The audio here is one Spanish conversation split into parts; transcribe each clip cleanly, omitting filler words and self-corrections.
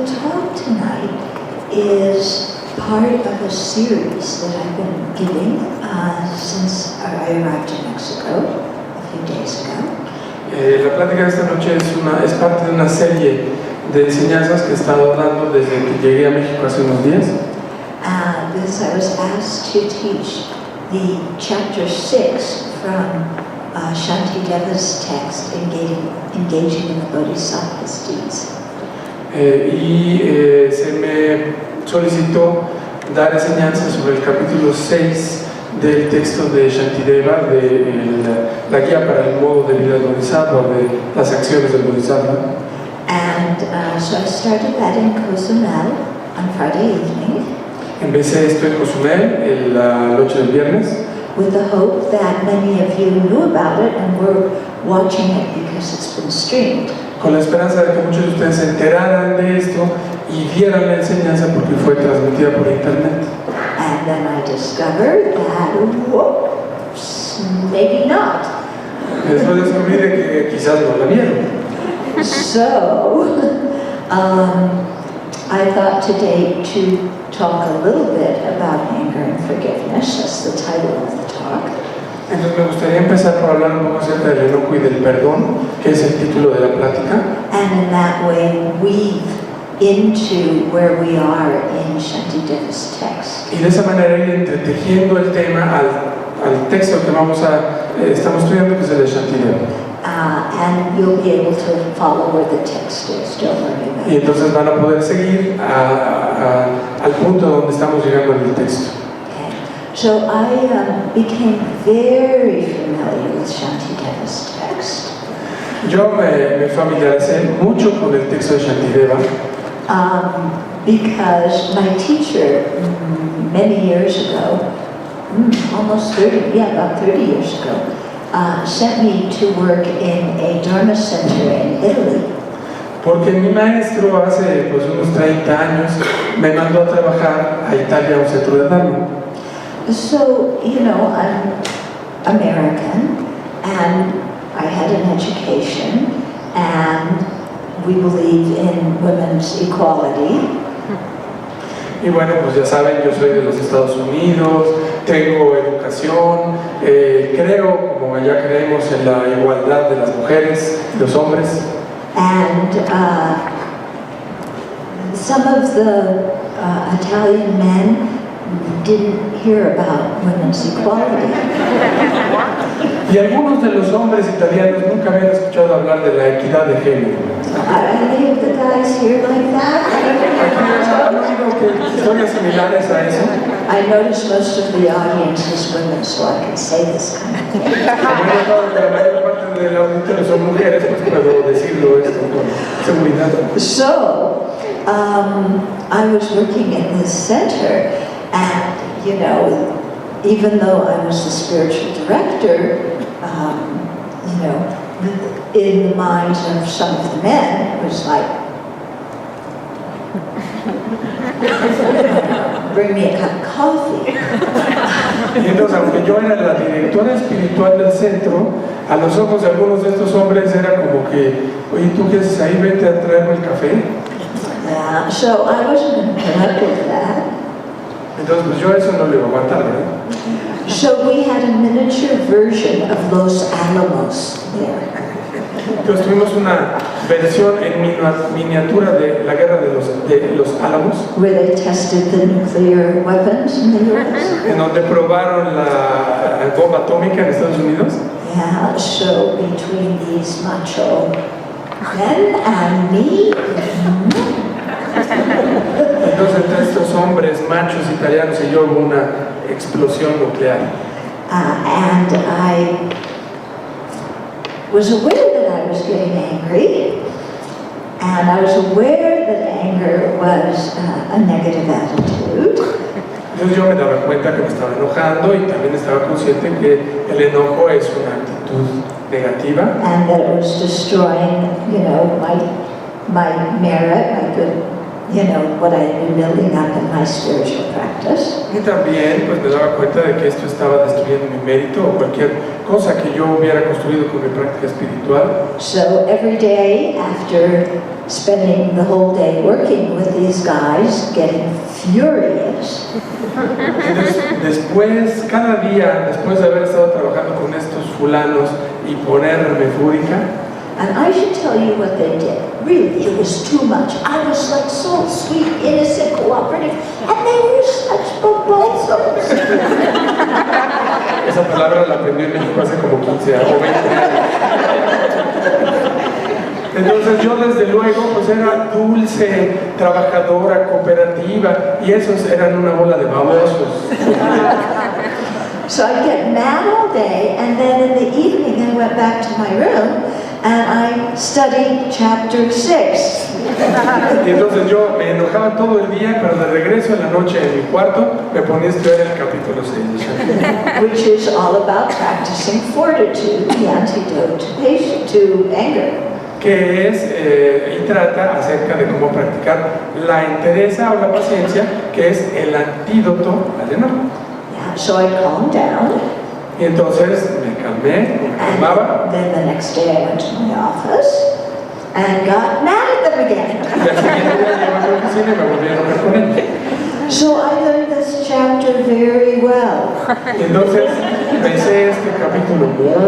talk tonight is part of a series that I've been giving since I arrived in Mexico a few days ago. La plática de esta noche es parte de una serie de enseñanzas que he estado dando desde que llegué a México hace unos días. Because I was asked to teach the chapter 6 from Shantideva's text, engaging in the Bodhisattva's deeds. Se me solicitó dar enseñanzas sobre el capítulo 6 del texto de Shantideva, de la guía para el modo de vida del Bodhisattva, de las acciones del Bodhisattva. And so I started that in Cozumel on Friday evening. Empecé esto en Cozumel la noche del viernes. With the hope that many of you knew about it and were watching it because it's been streamed. Con la esperanza de que muchos de ustedes se enteraran de esto y vieran la enseñanza porque fue transmitida por internet. And then I discovered that, whoops, maybe not. Después descubrí que quizás no la vieron. So, I thought today to talk a little bit about anger and forgiveness. That's the title of the talk. Entonces me gustaría empezar por hablar un poco acerca del enojo y del perdón, que es el título de la plática. And in that way weave into where we are in Shantideva's text. Y de esa manera ir entretejiendo el tema al texto que estamos estudiando, que es el de Shantideva. And you'll be able to follow where the text is, don't worry about it. Y entonces van a poder seguir al punto donde estamos llegando en el texto. Okay. So I became very familiar with Shantideva's text. Yo me familiaricé mucho con el texto de Shantideva. Because my teacher many years ago, about 30 years ago, sent me to work in a Dharma center in Italy. Porque mi maestro hace unos 30 años me mandó a trabajar a Italia a un centro de Dharma. So, I'm American and I had an education and we believe in women's equality. Y bueno, pues ya saben, yo soy de los Estados Unidos, tengo educación, creo, como ya creemos, en la igualdad de las mujeres y los hombres. And some of the Italian men didn't hear about women's equality. Y algunos de los hombres italianos nunca habían escuchado hablar de la equidad de género. Any of the guys here like that? ¿Han oído historias similares a eso? I noticed most of the audience is women, so I can say this kind of thing. Como he notado que la mayor parte del auditorio son mujeres, pues puedo decirlo esto con seguridad. So, I was working in this center, and even though I was the spiritual director, in the minds of some of the men, it was like, bring me a cup of coffee. Y entonces, aunque yo era la directora espiritual del centro, a los ojos de algunos de estos hombres era como que, oye, ¿tú qué haces ahí? Vete a traerme el café. So I wasn't going to put up with that. Entonces, pues yo eso no le iba a aguantar, ¿verdad? So we had a miniature version of Los Alamos there. Entonces tuvimos una versión en miniatura de la guerra de los Álamos, where they tested the nuclear weapons in the US. En donde probaron la bomba atómica en Estados Unidos. Yeah, so between these macho men and me. Entonces entre estos hombres machos italianos y yo hubo una explosión nuclear. And I was aware that I was getting angry, and I was aware that anger was a negative attitude. Entonces yo me daba cuenta que me estaba enojando y también estaba consciente que el enojo es una actitud negativa. And that it was destroying, my merit, my good what I had been building up in my spiritual practice. Y también pues me daba cuenta de que esto estaba destruyendo mi mérito o cualquier cosa que yo hubiera construido con mi práctica espiritual. So every day, after spending the whole day working with these guys, getting furious, Entonces, después, cada día, después de haber estado trabajando con estos fulanos y ponerme fúrica, and I should tell you what they did. Really, it was too much. I was like so sweet, innocent, cooperative, and they were such babozos. esa palabra la aprendí en México hace como 15 o 20 años. Entonces yo desde luego pues era dulce, trabajadora, cooperativa, y esos eran una bola de babosos. So I'd get mad all day, and then in the evening I went back to my room and I studied chapter 6. Y entonces yo me enojaba todo el día, pero de regreso en la noche en mi cuarto me ponía a estudiar el capítulo 6 de Shanti, Which is all about practicing fortitude, the antidote to anger. que es y trata acerca de cómo practicar la entereza o la paciencia, que es el antídoto al enojo. Yeah, so I calmed down. Y entonces me calmé, me calmaba. And then the next day I went to my office and got mad at them again. Y al siguiente día llegué a la oficina y me volví a enojar con ellos. So I learned this chapter very well. Y entonces pensé este capítulo muy bien.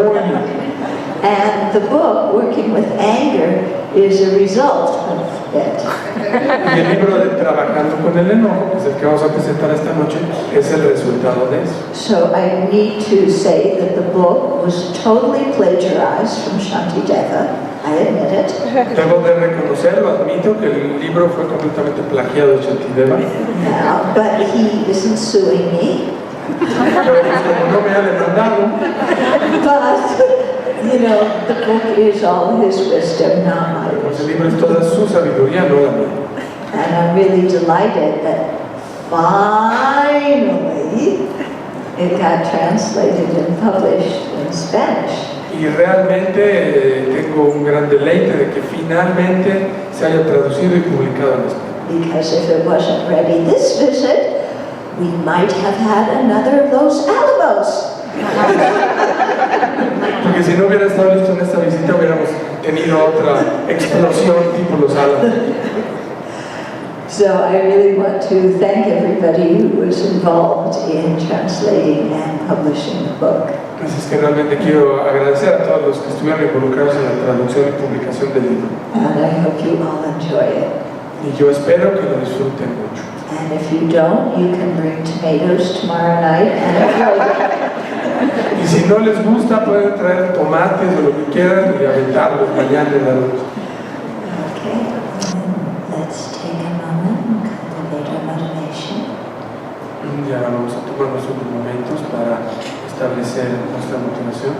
And the book, Working with Anger, is a result of it. Y el libro de Trabajando con el enojo, que es el que vamos a presentar esta noche, es el resultado de eso. So I need to say that the book was totally plagiarized from Shantideva. I admit it. Debo de reconocerlo, admito que el libro fue completamente plagiado de Shantideva. Now, but he isn't suing me. Pero pues, como no me ha demandado, But, the book is all his wisdom, not my pues el wisdom. libro es toda su sabiduría, no la mía. And I'm really delighted that finally it got translated and published in Spanish. Y realmente tengo un gran deleite de que finalmente se haya traducido y publicado en español. Because if it wasn't ready this visit, we might have had another of those Alamos. Porque si no hubiera estado listo en esta visita, hubiéramos tenido otra explosión tipo los Álamos. So I really want to thank everybody who was involved in translating and publishing the book. Así es que realmente quiero agradecer a todos los que estuvieron involucrados en la traducción y publicación del libro. And I hope you all enjoy it. Y yo espero que lo disfruten mucho. And if you don't, you can bring tomatoes tomorrow night and enjoy it. Y si no les gusta, pueden traer tomates o lo que quieran y aventarlos mañana en la noche. Okay, let's take a moment and cultivate our motivation. Y ahora vamos a tomarnos unos momentos para establecer nuestra motivación.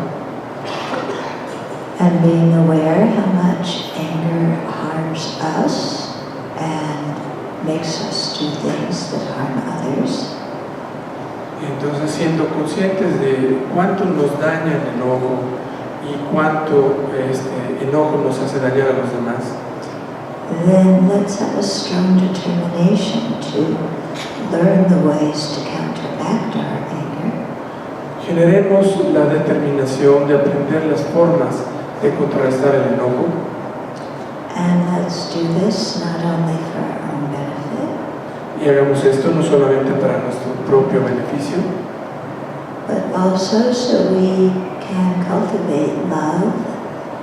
And being aware how much anger harms us and makes us do things that harm others. Y entonces siendo conscientes de cuánto nos daña el enojo y cuánto enojo nos hace dañar a los demás, Then let's have a strong determination to learn the ways to counteract our anger. generemos la determinación de aprender las formas de contrarrestar el enojo. And let's do this not only for our own benefit, Y hagamos esto no solamente para nuestro propio beneficio, but also so we can cultivate love,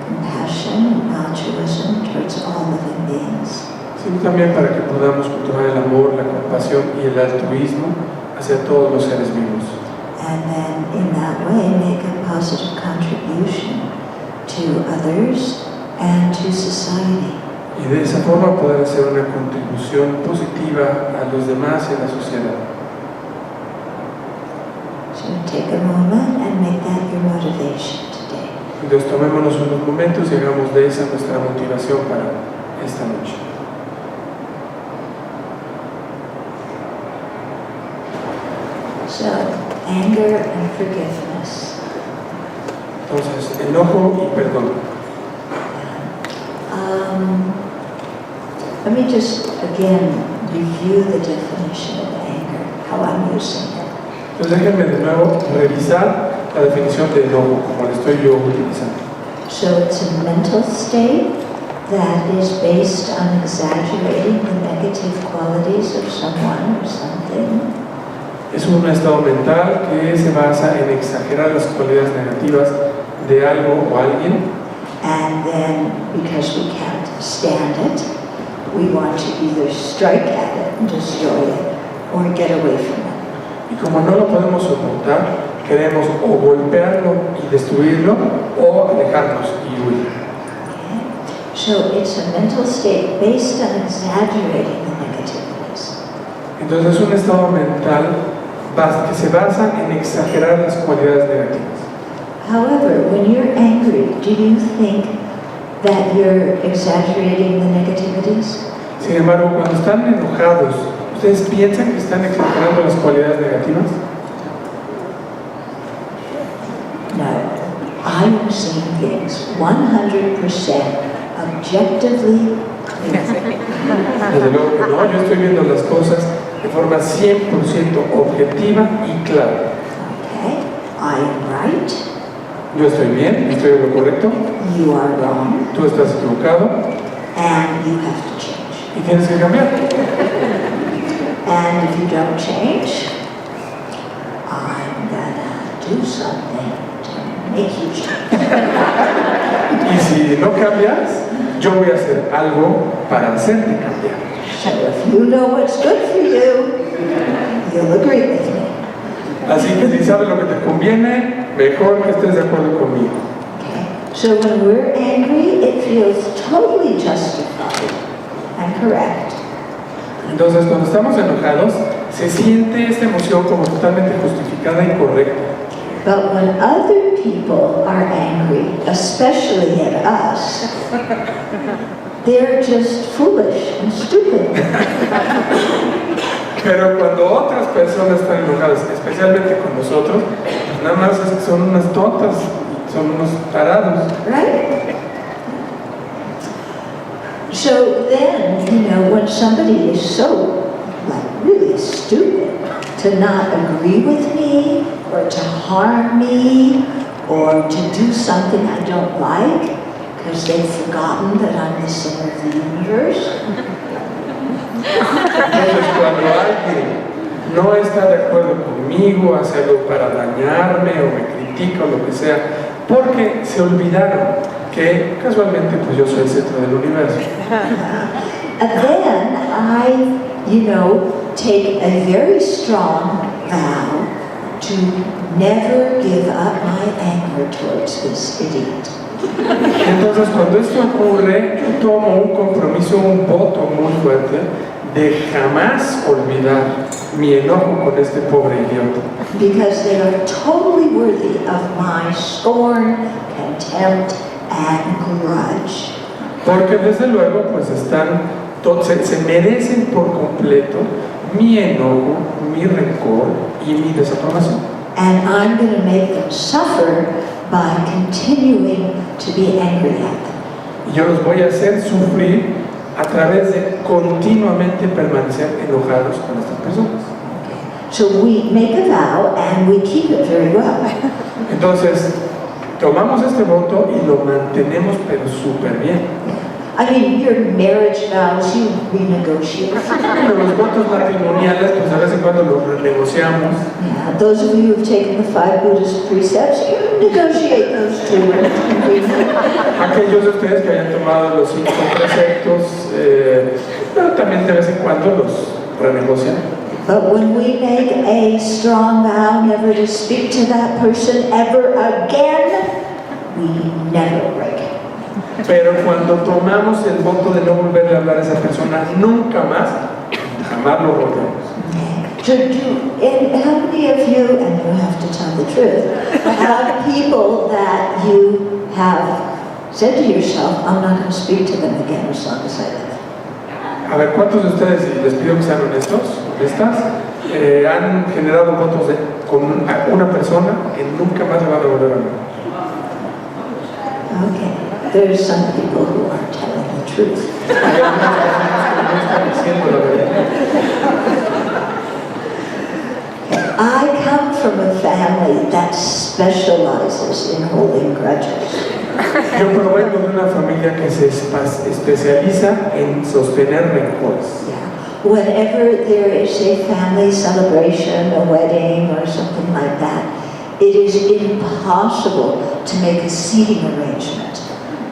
compassion, and altruism towards all living beings. sino también para que podamos cultivar el amor, la compasión y el altruismo hacia todos los seres vivos. And then in that way make a positive contribution to others and to society. Y de esa forma poder hacer una contribución positiva a los demás y a la sociedad. So take a moment and make that your motivation today. Entonces tomémonos unos momentos y hagamos de esa nuestra motivación para esta noche. So anger and forgiveness. Entonces, enojo y perdón. Let me just again review the definition of anger, how I'm using it. Entonces déjenme de nuevo revisar la definición de enojo, como la estoy yo utilizando. So it's a mental state that is based on exaggerating the negative qualities of someone or something. Es un estado mental que se basa en exagerar las cualidades negativas de algo o alguien. And then, because we can't stand it, we want to either strike at it and destroy it or get away from it. Y como no lo podemos soportar, queremos o golpearlo y destruirlo o alejarnos y huir. Okay. So it's a mental state based on exaggerating the negativities. Entonces es un estado mental que se basa en exagerar las cualidades negativas. However, when you're angry, do you think that you're exaggerating the negativities? Sin embargo, cuando están enojados, ¿ustedes piensan que están exagerando las cualidades negativas? No. I'm seeing things 100% objectively clear. Desde luego que no, yo estoy viendo las cosas de forma 100% objetiva y clara. Okay, I am right. Yo estoy bien, estoy en lo correcto, You are wrong, tú estás equivocado and you have to change. y tienes que cambiar. And if you don't change, I'm gonna do something to make you change. Y si no cambias, yo voy a hacer algo para hacerte cambiar. So if you know what's good for you, you'll agree with me. Así que si sabes lo que te conviene, mejor que estés de acuerdo conmigo. Okay. So when we're angry, it feels totally justified and correct. Entonces, cuando estamos enojados, se siente esta emoción como totalmente justificada y correcta. But when other people are angry, especially at us, they're just foolish and stupid. Pero cuando otras personas están enojadas, especialmente con nosotros, pues nada más es que son unas tontas, son unos tarados. Right? So then, you know, when somebody is so, like, really stupid to not agree with me, or to harm me, or to do something I don't like, because they've forgotten that I'm the center of the universe. Entonces, cuando alguien no está de acuerdo conmigo, hace algo para dañarme o me critica o lo que sea, porque se olvidaron que casualmente pues yo soy el centro del universo. And then I, you know, take a very strong vow to never give up my anger towards this idiot. Entonces, cuando esto ocurre, yo tomo un compromiso, un voto muy fuerte de jamás olvidar mi enojo con este pobre idiota. Because they are totally worthy of my scorn, contempt, and grudge. Porque desde luego, pues se merecen por completo mi enojo, mi rencor y mi desaprobación. And I'm going to make them suffer by continuing to be angry at them. Y yo los voy a hacer sufrir a través de continuamente permanecer enojados con estas personas. So we make a vow and we keep it very well. Entonces, tomamos este voto y lo mantenemos pero súper bien. I mean, your marriage vows, you renegotiate. Pero los votos matrimoniales, pues de vez en cuando los renegociamos. Yeah, those of you who've taken the 5 Buddhist precepts, you negotiate those too. Aquellos de ustedes que hayan tomado los 5 preceptos, pero también de vez en cuando los renegocian. But when we make a strong vow never to speak to that person ever again, we never break it. Pero cuando tomamos el voto de no volverle a hablar a esa persona nunca más, jamás lo rompemos. And how many of you, and you have to tell the truth, have people that you have said to yourself, I'm not going to speak to them again as long as I live? A ver, ¿cuántos de ustedes, y les pido que sean honestos, honestas, han generado votos con una persona que nunca más le van a volver a hablar? Okay, there's some people who are telling the truth. Hay algunas personas que no está diciendo la verdad. I come from a family that specializes in holding grudges. Yo provengo de una familia que se especializa en sostener rencores. Yeah. Whenever there is a family celebration, a wedding or something like that, it is impossible to make a seating arrangement.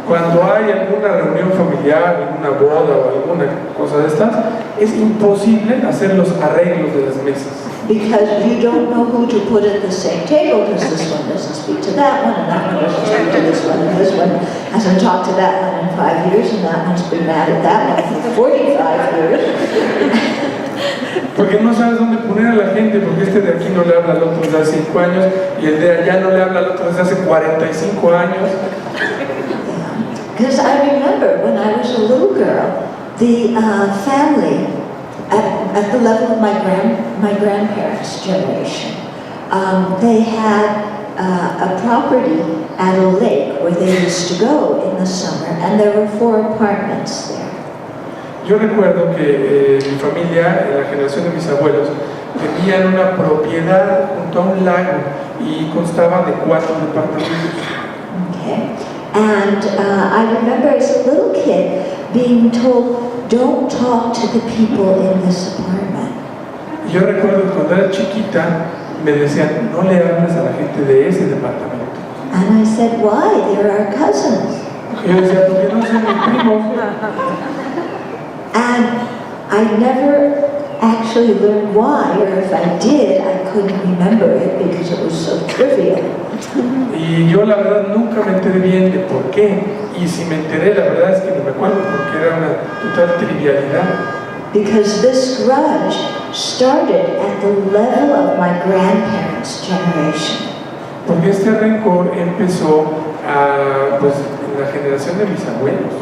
Cuando hay alguna reunión familiar, alguna boda o alguna cosa de estas, es imposible hacer los arreglos de las mesas. Because you don't know who to put at the same table, because this one doesn't speak to that one, and that one doesn't speak to this one, and this one hasn't talked to that one in 5 years, and that one's been mad at that one for 45 years. Porque no sabes dónde poner a la gente, porque este de aquí no le habla al otro desde hace 5 años, y el de allá no le habla al otro desde hace 45 años. Because I remember when I was a little girl, the family, at the level of my grandparents' generation, they had a property at a lake where they used to go in the summer, and there were 4 apartments there. Yo recuerdo que mi familia, en la generación de mis abuelos, tenían una propiedad junto a un lago y constaba de 4 departamentos. Okay. And I remember as a little kid being told, don't talk to the people in this apartment. Yo recuerdo que cuando era chiquita me decían, no le hables a la gente de ese departamento. And I said, why? They're our cousins. Y yo decía, porque no son mis primos. And I never actually learned why, or if I did, I couldn't remember it because it was so trivial. Y yo la verdad nunca me enteré bien de por qué. Y si me enteré, la verdad es que no me acuerdo porque era una total trivialidad. Because this grudge started at the level of my grandparents' generation. Porque este rencor empezó pues, en la generación de mis abuelos.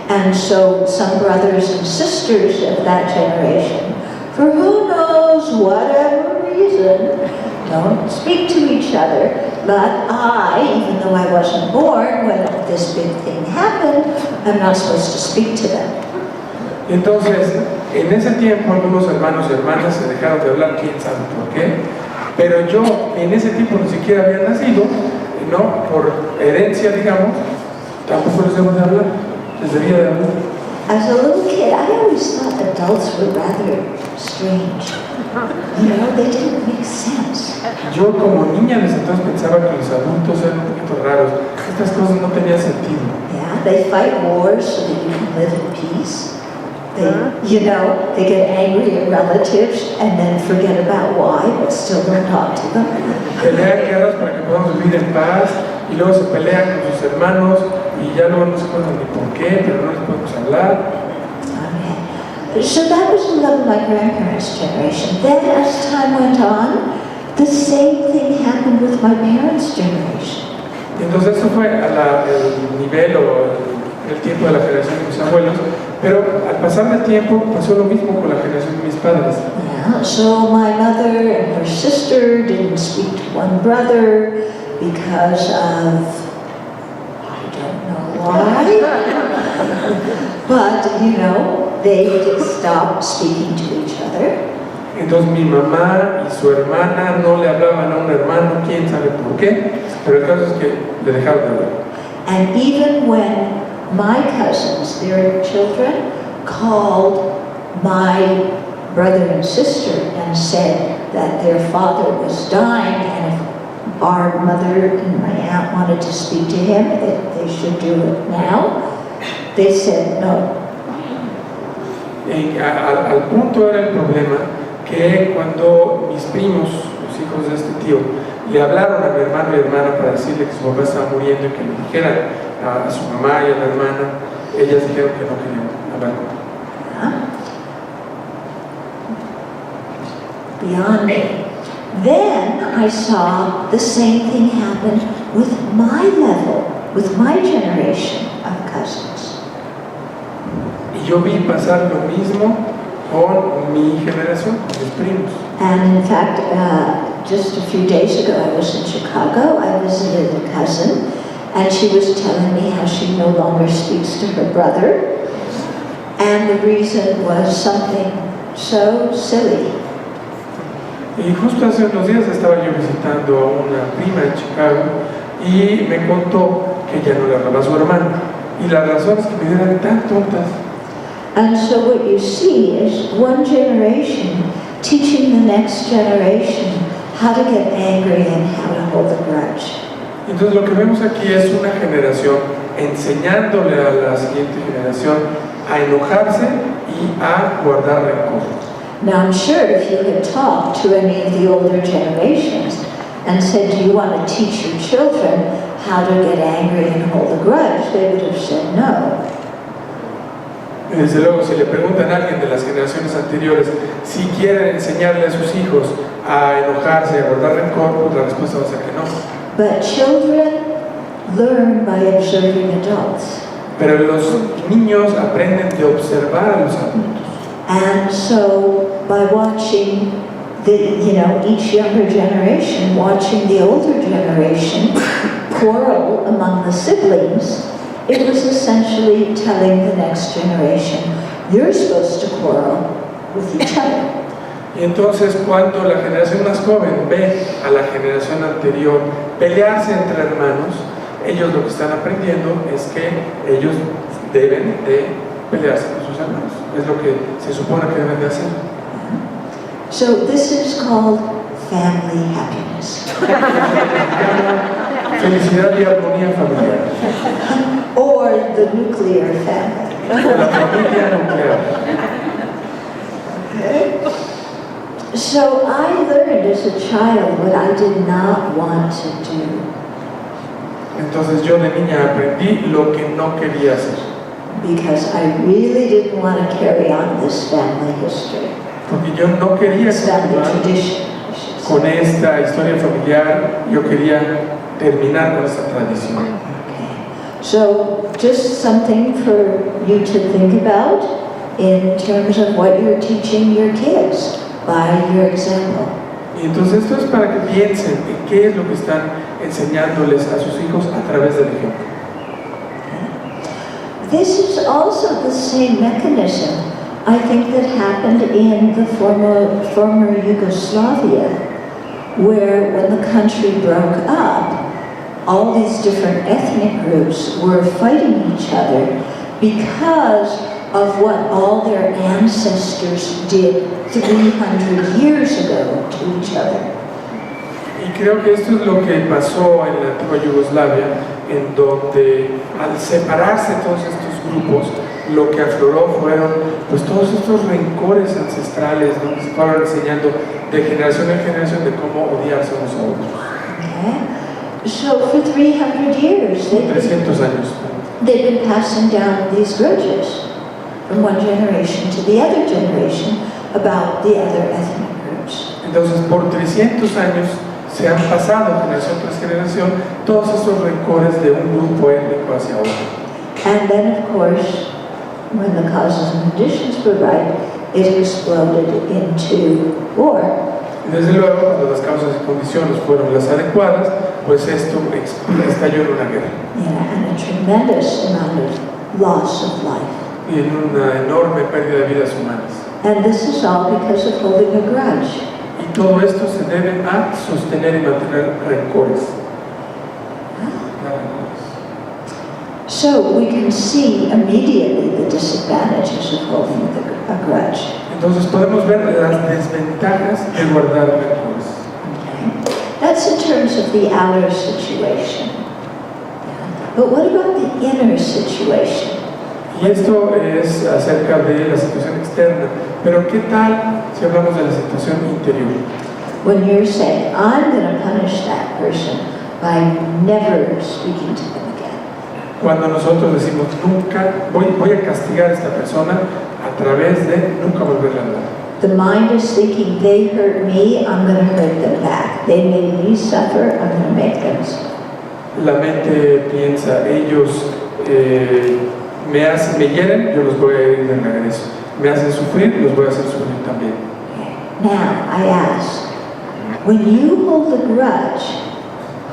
And so some brothers and sisters of that generation, for who knows whatever reason, don't speak to each other. But I, even though I wasn't born when this big thing happened, I'm not supposed to speak to them. Entonces, en ese tiempo algunos hermanos y hermanas se dejaron de hablar, quién sabe por qué, pero yo en ese tiempo ni siquiera había nacido, no, por herencia digamos, tampoco les debo de hablar, les debía de hablar. As a little kid, I always thought adults were rather strange. You know, they didn't make sense. Yo como niña desde entonces pensaba que los adultos eran un poquito raros, estas cosas no tenían sentido. Yeah, they fight wars so that you can live in peace. They, you know, they get angry at relatives and then forget about why, but still don't talk to them. Pelean guerras para que podamos vivir en paz y luego se pelean con sus hermanos y ya luego no se acuerdan ni por qué, pero no les podemos hablar. Okay. So that was the level of my grandparents' generation. Then as time went on, the same thing happened with my parents' generation. Entonces eso fue el nivel o el tiempo de la generación de mis abuelos, pero al pasar del tiempo pasó lo mismo con la generación de mis padres. Yeah, so my mother and her sister didn't speak to one brother because of, I don't know why, but you know, they stopped speaking to each other. Entonces mi mamá y su hermana no le hablaban a un hermano, quién sabe por qué, pero el caso es que le dejaron de hablar. And even when my cousins, their children, called my brother and sister and said that their father was dying and if our mother and my aunt wanted to speak to him, that they should do it now, they said no. Al punto era el problema que cuando mis primos, los hijos de este tío, le hablaron a mi hermano y hermana para decirle que su papá estaba muriendo y que le dijeran a su mamá y a la hermana, ellas dijeron que no querían hablar con él. Beyond me. Then I saw the same thing happen with my level, with my generation of cousins. Y yo vi pasar lo mismo con mi generación, con mis primos. And in fact, just a few days ago, I was in Chicago. I visited a cousin, and she was telling me how she no longer speaks to her brother. And the reason was something so silly. Y justo hace unos días estaba yo visitando a una prima en Chicago y me contó que ya no le hablaba a su hermano. Y las razones que me dieron tan tontas. And so what you see is one generation teaching the next generation how to get angry and how to hold a grudge. Entonces lo que vemos aquí es una generación enseñándole a la siguiente generación a enojarse y a guardar rencor. Now I'm sure if you had talked to any of the older generations and said, do you want to teach your children how to get angry and hold a grudge, they would have said no. Y desde luego, si le preguntan a alguien de las generaciones anteriores si quieren enseñarle a sus hijos a enojarse y a guardar rencor, pues la respuesta va a ser que no. But children learn by observing adults. Pero los niños aprenden de observar a los adultos. And so by watching each younger generation, watching the older generation quarrel among the siblings, it was essentially telling the next generation, you're supposed to quarrel with each other. Y entonces cuando la generación más joven ve a la generación anterior pelearse entre hermanos, ellos lo que están aprendiendo es que ellos deben de pelearse con sus hermanos. Es lo que se supone que deben de hacer. So this is called family happiness. Felicidad y armonía familiar. Or the nuclear family. La familia nuclear. Okay. So I learned as a child what I did not want to do. Entonces yo de niña aprendí lo que no quería hacer. Because I really didn't want to carry on this family history. Porque yo no quería continuar con esta historia familiar, yo quería terminar con esta tradición. Okay. So just something for you to think about in terms of what you're teaching your kids by your example. Y entonces esto es para que piensen en qué es lo que están enseñándoles a sus hijos a través del ejemplo. This is also the same mechanism, I think, that happened in the former Yugoslavia, where when the country broke up, all these different ethnic groups were fighting each other because of what all their ancestors did 300 years ago to each other. Y creo que esto es lo que pasó en la antigua Yugoslavia, en donde al separarse todos estos grupos, lo que afloró fueron pues todos estos rencores ancestrales, donde se fueron enseñando de generación en generación de cómo odiarse unos a otros. Okay. So for 300 years, 300 años. they've been passing down these grudges from one generation to the other generation about the other ethnic groups. Entonces, por 300 años se han pasado generación tras generación todos esos rencores de un grupo étnico hacia otro. And then, of course, when the causes and conditions were right, it exploded into war. Desde luego, cuando las causas y condiciones fueron las adecuadas, pues esto estalló en una guerra. Yeah, and a tremendous amount of loss of life. Y en una enorme pérdida de vidas humanas. And this is all because of holding a grudge. Y todo esto se debe a sostener y mantener rencores. So we can see immediately the disadvantages of holding a grudge. Entonces podemos ver las desventajas de guardar rencores. Okay. That's in terms of the outer situation. But what about the inner situation? Y esto es acerca de la situación externa. Pero ¿qué tal si hablamos de la situación interior? When you're saying, I'm going to punish that person by never speaking to them again. Cuando nosotros decimos nunca, voy a castigar a esta persona a través de nunca volverla a hablar. The mind is thinking, they hurt me, I'm going to hurt them back. They made me suffer, I'm going to make them suffer. La mente piensa, ellos me hieren, yo los voy a herir de regreso. Me hacen sufrir, los voy a hacer sufrir también. Now, I ask, when you hold a grudge,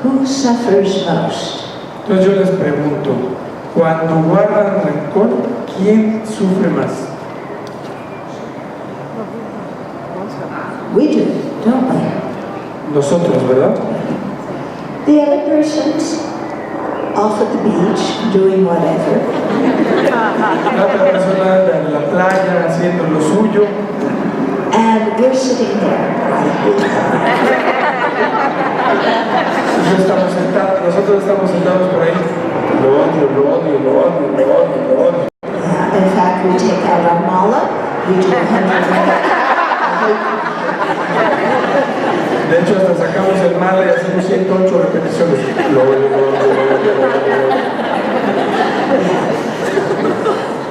who suffers most? Entonces yo les pregunto, Cuando guardan rencor, ¿quién sufre más? We do, don't we? Nosotros, ¿verdad? The other person's off at the beach doing whatever. La otra persona anda en la playa haciendo lo suyo And we're sitting there. nosotros estamos sentados por ahí. Lo odio. Yeah, in fact, we take out our mala, we do 100. De hecho, hasta sacamos el mala y hacemos 108 repeticiones. Lo odio.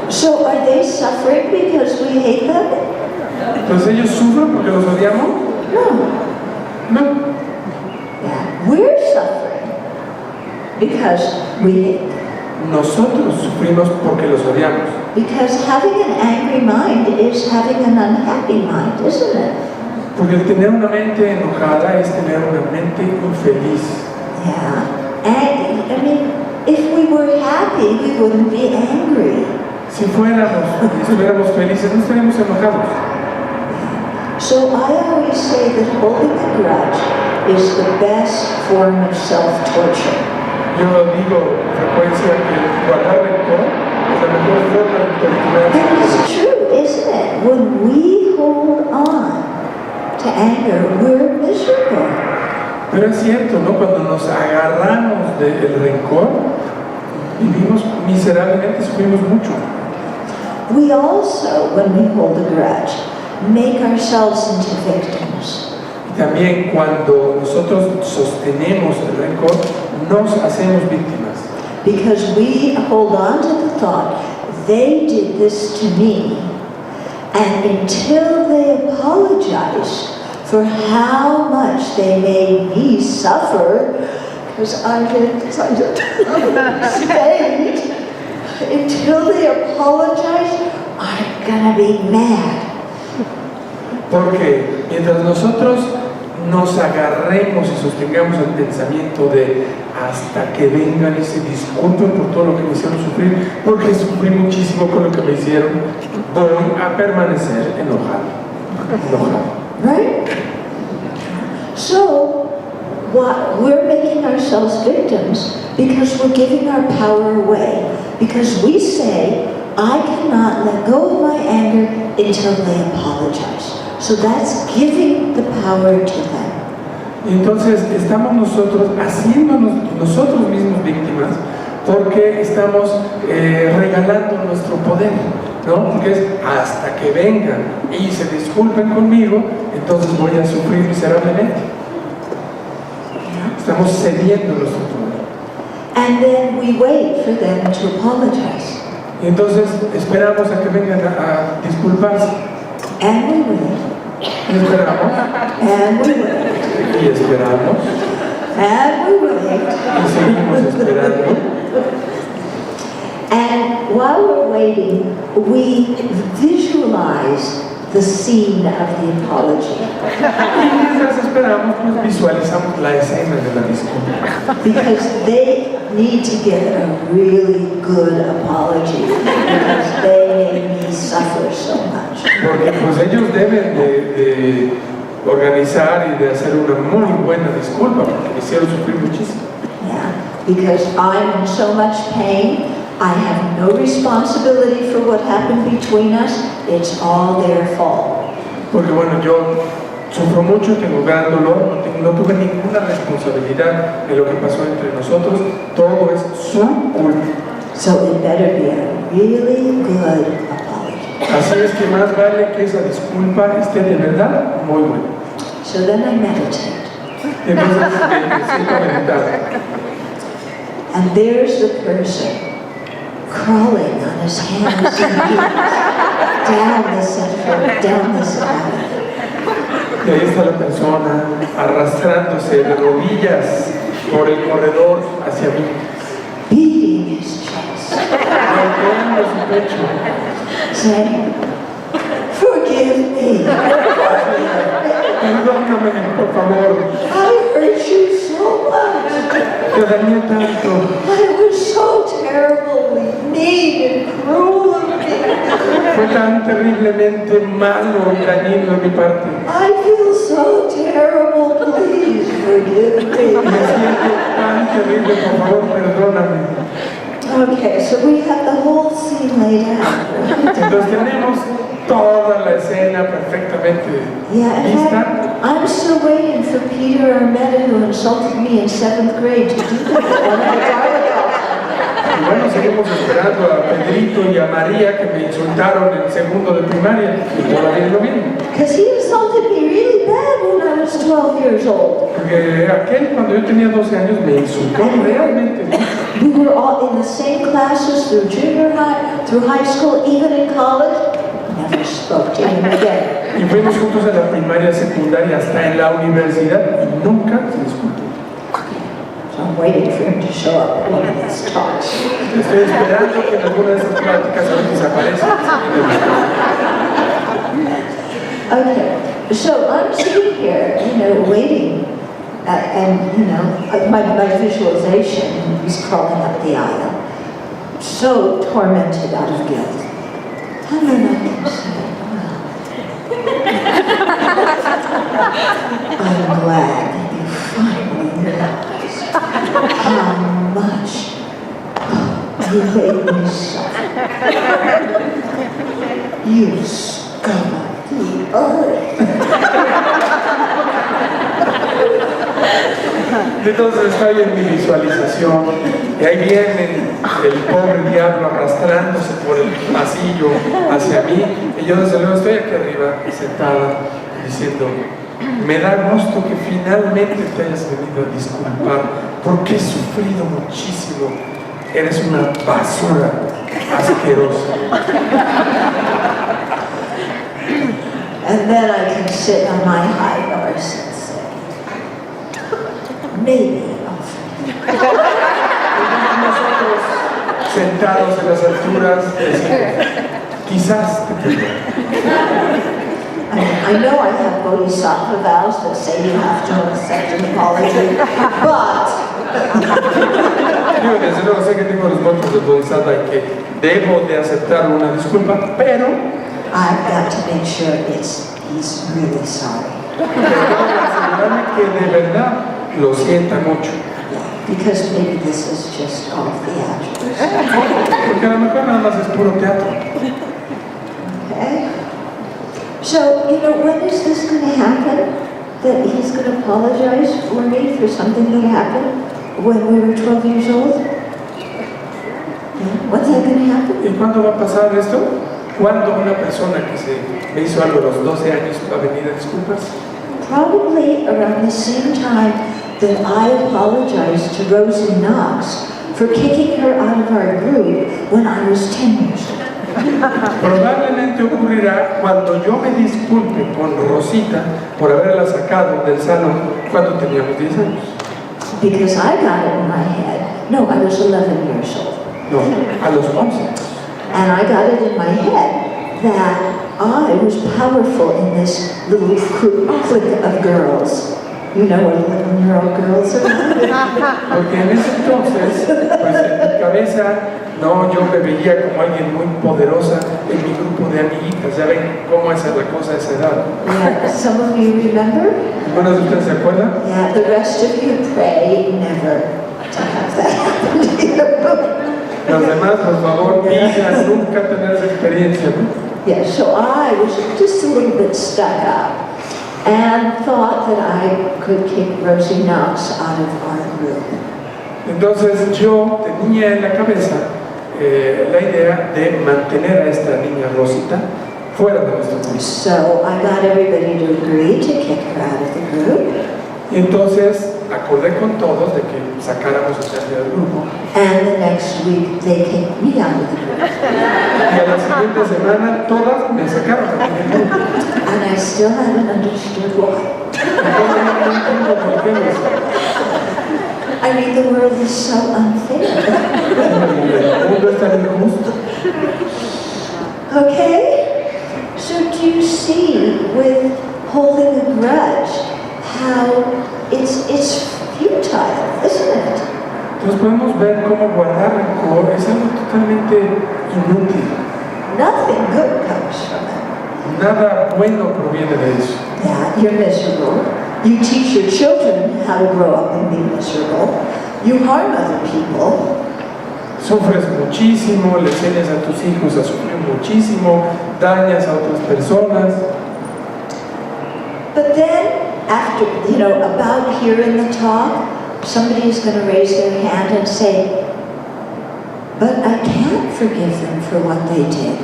So are they suffering because we hate them? Entonces, ¿ellos sufren porque los odiamos? No. Yeah, we're suffering because we hate them. Nosotros sufrimos porque los odiamos. Because having an angry mind is having an unhappy mind, isn't it? Porque el tener una mente enojada es tener una mente infeliz. Yeah. And, I mean, if we were happy, we wouldn't be angry. Si estuviéramos felices, no estaríamos enojados. So I always say that holding a grudge is the best form of self-torture. Yo digo con frecuencia que guardar rencor es la mejor forma de torturar. And it's true, isn't it? When we hold on to anger, we're miserable. Pero es cierto, ¿no? Cuando nos agarramos del rencor, vivimos miserablemente, sufrimos mucho. We also, when we hold a grudge, make ourselves into victims. Y también cuando nosotros sostenemos el rencor, nos hacemos víctimas. Because we hold on to the thought, they did this to me, and until they apologize for how much they made me suffer, because I did stayed, until they apologize, I'm gonna be mad. Porque mientras nosotros nos agarremos y sostengamos el pensamiento de hasta que vengan y se disculpen por todo lo que me hicieron sufrir, porque sufrí muchísimo con lo que me hicieron, voy a permanecer enojado. Right? So, we're making ourselves victims because we're giving our power away. Because we say, I cannot let go of my anger until they apologize. So that's giving the power to them. Y entonces estamos nosotros haciéndonos nosotros mismos víctimas porque estamos regalando nuestro poder, ¿no? Porque es hasta que vengan y se disculpen conmigo, entonces voy a sufrir miserablemente. Estamos cediendo nuestro poder. And then we wait for them to apologize. Y entonces esperamos a que vengan a disculparse. And we wait. Y esperamos. And we wait. Y esperamos. And we wait. Y seguimos esperando. And while we're waiting, we visualize the scene of the apology. Y mientras esperamos, pues visualizamos la escena de la disculpa. Because they need to get a really good apology because they made me suffer so much. Porque pues ellos deben de organizar y de hacer una muy buena disculpa porque me hicieron sufrir muchísimo. Yeah, because I'm in so much pain. I have no responsibility for what happened between us. It's all their fault. Porque bueno, yo sufro mucho, tengo gran dolor, no tuve ninguna responsabilidad de lo que pasó entre nosotros, todo es su culpa. So it better be a really good apology. Así es que más vale que esa disculpa esté de verdad muy buena. So then I meditate. Entonces me siento a meditar. And there's the person crawling on his hands and knees down this alley. Y ahí está la persona arrastrándose de rodillas por el corredor hacia mí. Beating his chest. Golpeando su pecho. Saying, forgive me. Perdóname, por favor. I hurt you so much. Te dañé tanto. I was so terrible tan terriblemente malo y dañino de mi parte. I feel so terrible, please forgive me. Me siento tan terrible, por favor, perdóname. Okay, so we have the whole scene laid out. Entonces tenemos toda la escena perfectamente Yeah, in lista. fact, I'm still waiting for Peter Armetta, who insulted me in 7th grade, to do that. Y bueno, seguimos esperando a Pedrito y a María que me insultaron en segundo de primaria y todavía es lo mismo. Because he insulted me really bad when I was 12 years old. Porque aquel cuando yo tenía 12 años me insultó realmente. We were all in the same classes through junior high, through high school, even in college. Never spoke to him again. Y fuimos juntos a la primaria, secundaria, hasta en la universidad y nunca se disculpó. So I'm waiting for him to show up at one of these talks. Estoy esperando que en alguna de esas pláticas a veces aparezca. Okay, so I'm sitting here, waiting, and my visualization is crawling up the aisle, so tormented out of guilt. And then I can say, I'm glad that you finally realized how much you made me suffer. You scum of the earth. Entonces estoy en mi visualización y ahí viene el pobre diablo arrastrándose por el pasillo hacia mí y yo desde luego estoy aquí arriba sentada diciendo, me da gusto que finalmente te hayas venido a disculpar porque he sufrido muchísimo, eres una basura asquerosa. And then I can sit on my high horse and say, maybe I'll forgive. Nosotros sentados en las alturas decimos, quizás te perdono. I know I have bodhisattva vows that say you have to accept an apology, but Yo desde luego sé que tengo los votos de bodhisattva y que debo de aceptar una disculpa, pero I've got to make sure he's really sorry. tengo que asegurarme que de verdad lo sienta mucho. Because maybe this is just all theatrics. Porque a lo mejor nada más es puro teatro. Okay? So, when is this going to happen? That he's going to apologize for me for something that happened when we were 12 years old? Yeah. When's that going to happen? ¿Y cuándo va a pasar esto? ¿Cuándo una persona que me hizo algo a los 12 años va a venir a disculpas? Probably around the same time that I apologized to Rosie Knox for kicking her out of our group when I was 10 years old. Probablemente ocurrirá cuando yo me disculpe con Rosita por haberla sacado del salón cuando teníamos 10 años. Because I got it in my head. No, I was 11 years old. No, a los 11. And I got it in my head that I was powerful in this little clique of girls. You know what 11-year-old girls are like? Porque en ese entonces, pues en mi cabeza, no, yo me veía como alguien muy poderosa en mi grupo de amiguitas. ¿Ya ven cómo es la cosa a esa edad? Yeah, some of you remember? ¿Algunos de ustedes se acuerdan? Yeah, the rest of you pray never to have that happen to you. Los demás, por favor, pidan nunca tener esa experiencia, ¿no? Yeah, so I was just a little bit stuck up and thought that I could kick Rosie Knox out of our group. Entonces yo tenía en la cabeza la idea de mantener a esta niña Rosita fuera de nuestro grupo. So I got everybody to agree to kick her out of the group. Y entonces acordé con todos de que sacáramos a ella del grupo. And the next week they kicked me out of the group. Y a la siguiente semana todas me sacaron del grupo. And I still haven't understood why. Entonces no entiendo por qué I mean, the world is so unfair. el mundo es tan injusto. Okay? So do you see with holding a grudge how it's futile, isn't it? Entonces podemos ver cómo guardar rencor es algo totalmente inútil. Nothing good comes from it. Nada bueno proviene de eso. Yeah, you're miserable. You teach your children how to grow up and be miserable. You harm other people. Sufres muchísimo, le enseñas a tus hijos a sufrir muchísimo, dañas a otras personas. But then, after, about here in the talk, somebody is going to raise their hand and say, but I can't forgive them for what they did.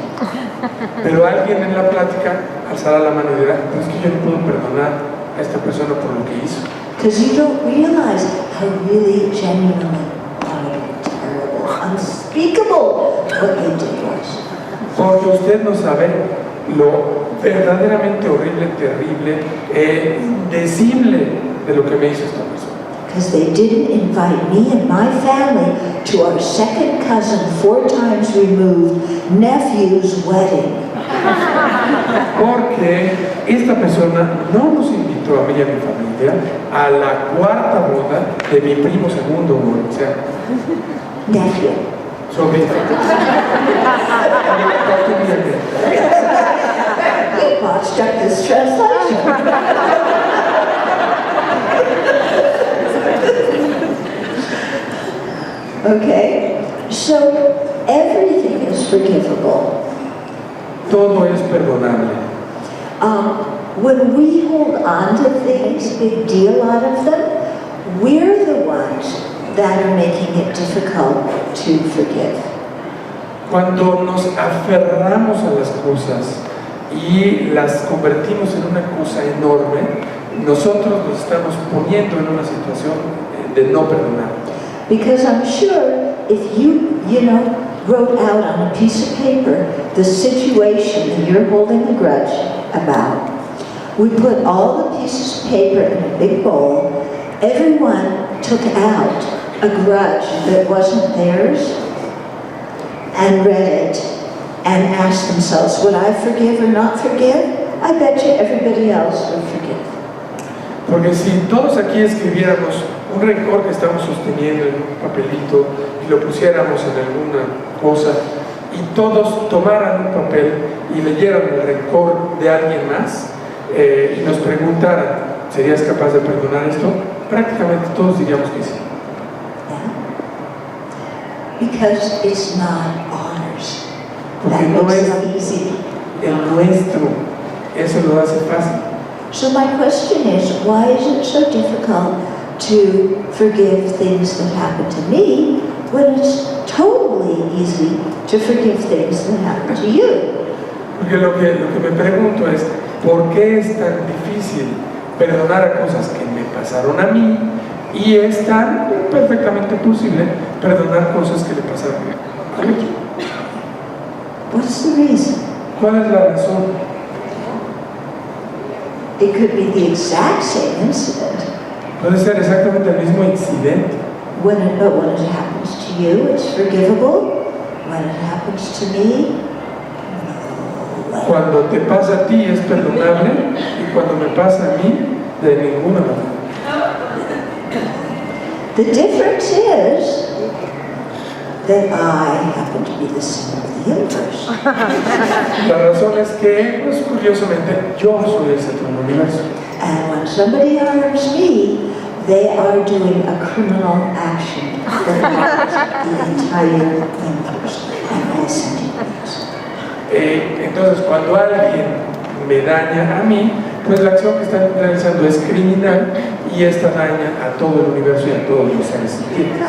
Pero alguien en la plática alzará la mano y dirá, pero es que yo no puedo perdonar a esta persona por lo que hizo. Because you don't realize how really, genuinely, terrible, unspeakable what they did was. Porque usted no sabe lo verdaderamente horrible, terrible, indecible de lo que me hizo esta persona. Because they didn't invite me and my family to our second cousin, 4 times removed, nephew's wedding. Porque esta persona no nos invitó a mí y a mi familia a la 4ª boda de mi primo segundo, o sea, Nephew. sobrino. You botched up this translation. Okay, so everything is forgivable. Todo es perdonable. When we hold on to things, big deal out of them, we're the ones that are making it difficult to forgive. Cuando nos aferramos a las cosas y las convertimos en una cosa enorme, nosotros nos estamos poniendo en una situación de no perdonar. Because I'm sure if you wrote out on a piece of paper the situation that you're holding a grudge about, we put all the pieces of paper in a big bowl, everyone took out a grudge that wasn't theirs and read it and asked themselves, would I forgive or not forgive? I bet you everybody else would forgive. Porque si todos aquí escribiéramos un rencor que estamos sosteniendo en un papelito y lo pusiéramos en alguna cosa y todos tomaran un papel y leyeran el rencor de alguien más y nos preguntaran, ¿serías capaz de perdonar esto? Prácticamente todos diríamos que sí. Yeah. Because it's not ours. Porque That no makes es it easy. el nuestro, eso lo hace fácil. So my question is, why is it so difficult to forgive things that happen to me when it's totally easy to forgive things that happen to you? Porque lo que me pregunto es, ¿por qué es tan difícil perdonar a cosas que me pasaron a mí y es tan perfectamente posible perdonar cosas que le pasaron a otro? What's the reason? ¿Cuál es la razón? It could be the exact same incident. Puede ser exactamente el mismo incidente. But when it happens to you, it's forgivable. When it happens to me, no. Cuando te pasa a ti es perdonable y cuando me pasa a mí, de ninguna manera. The difference is that I happen to be the center of the universe. La razón es que, pues curiosamente, yo soy el centro del universo. And when somebody harms me, they are doing a criminal action that harms the entire universe and all sentient beings. Entonces, cuando alguien me daña a mí, pues la acción que están realizando es criminal y esta daña a todo el universo y a todos los seres sintientes.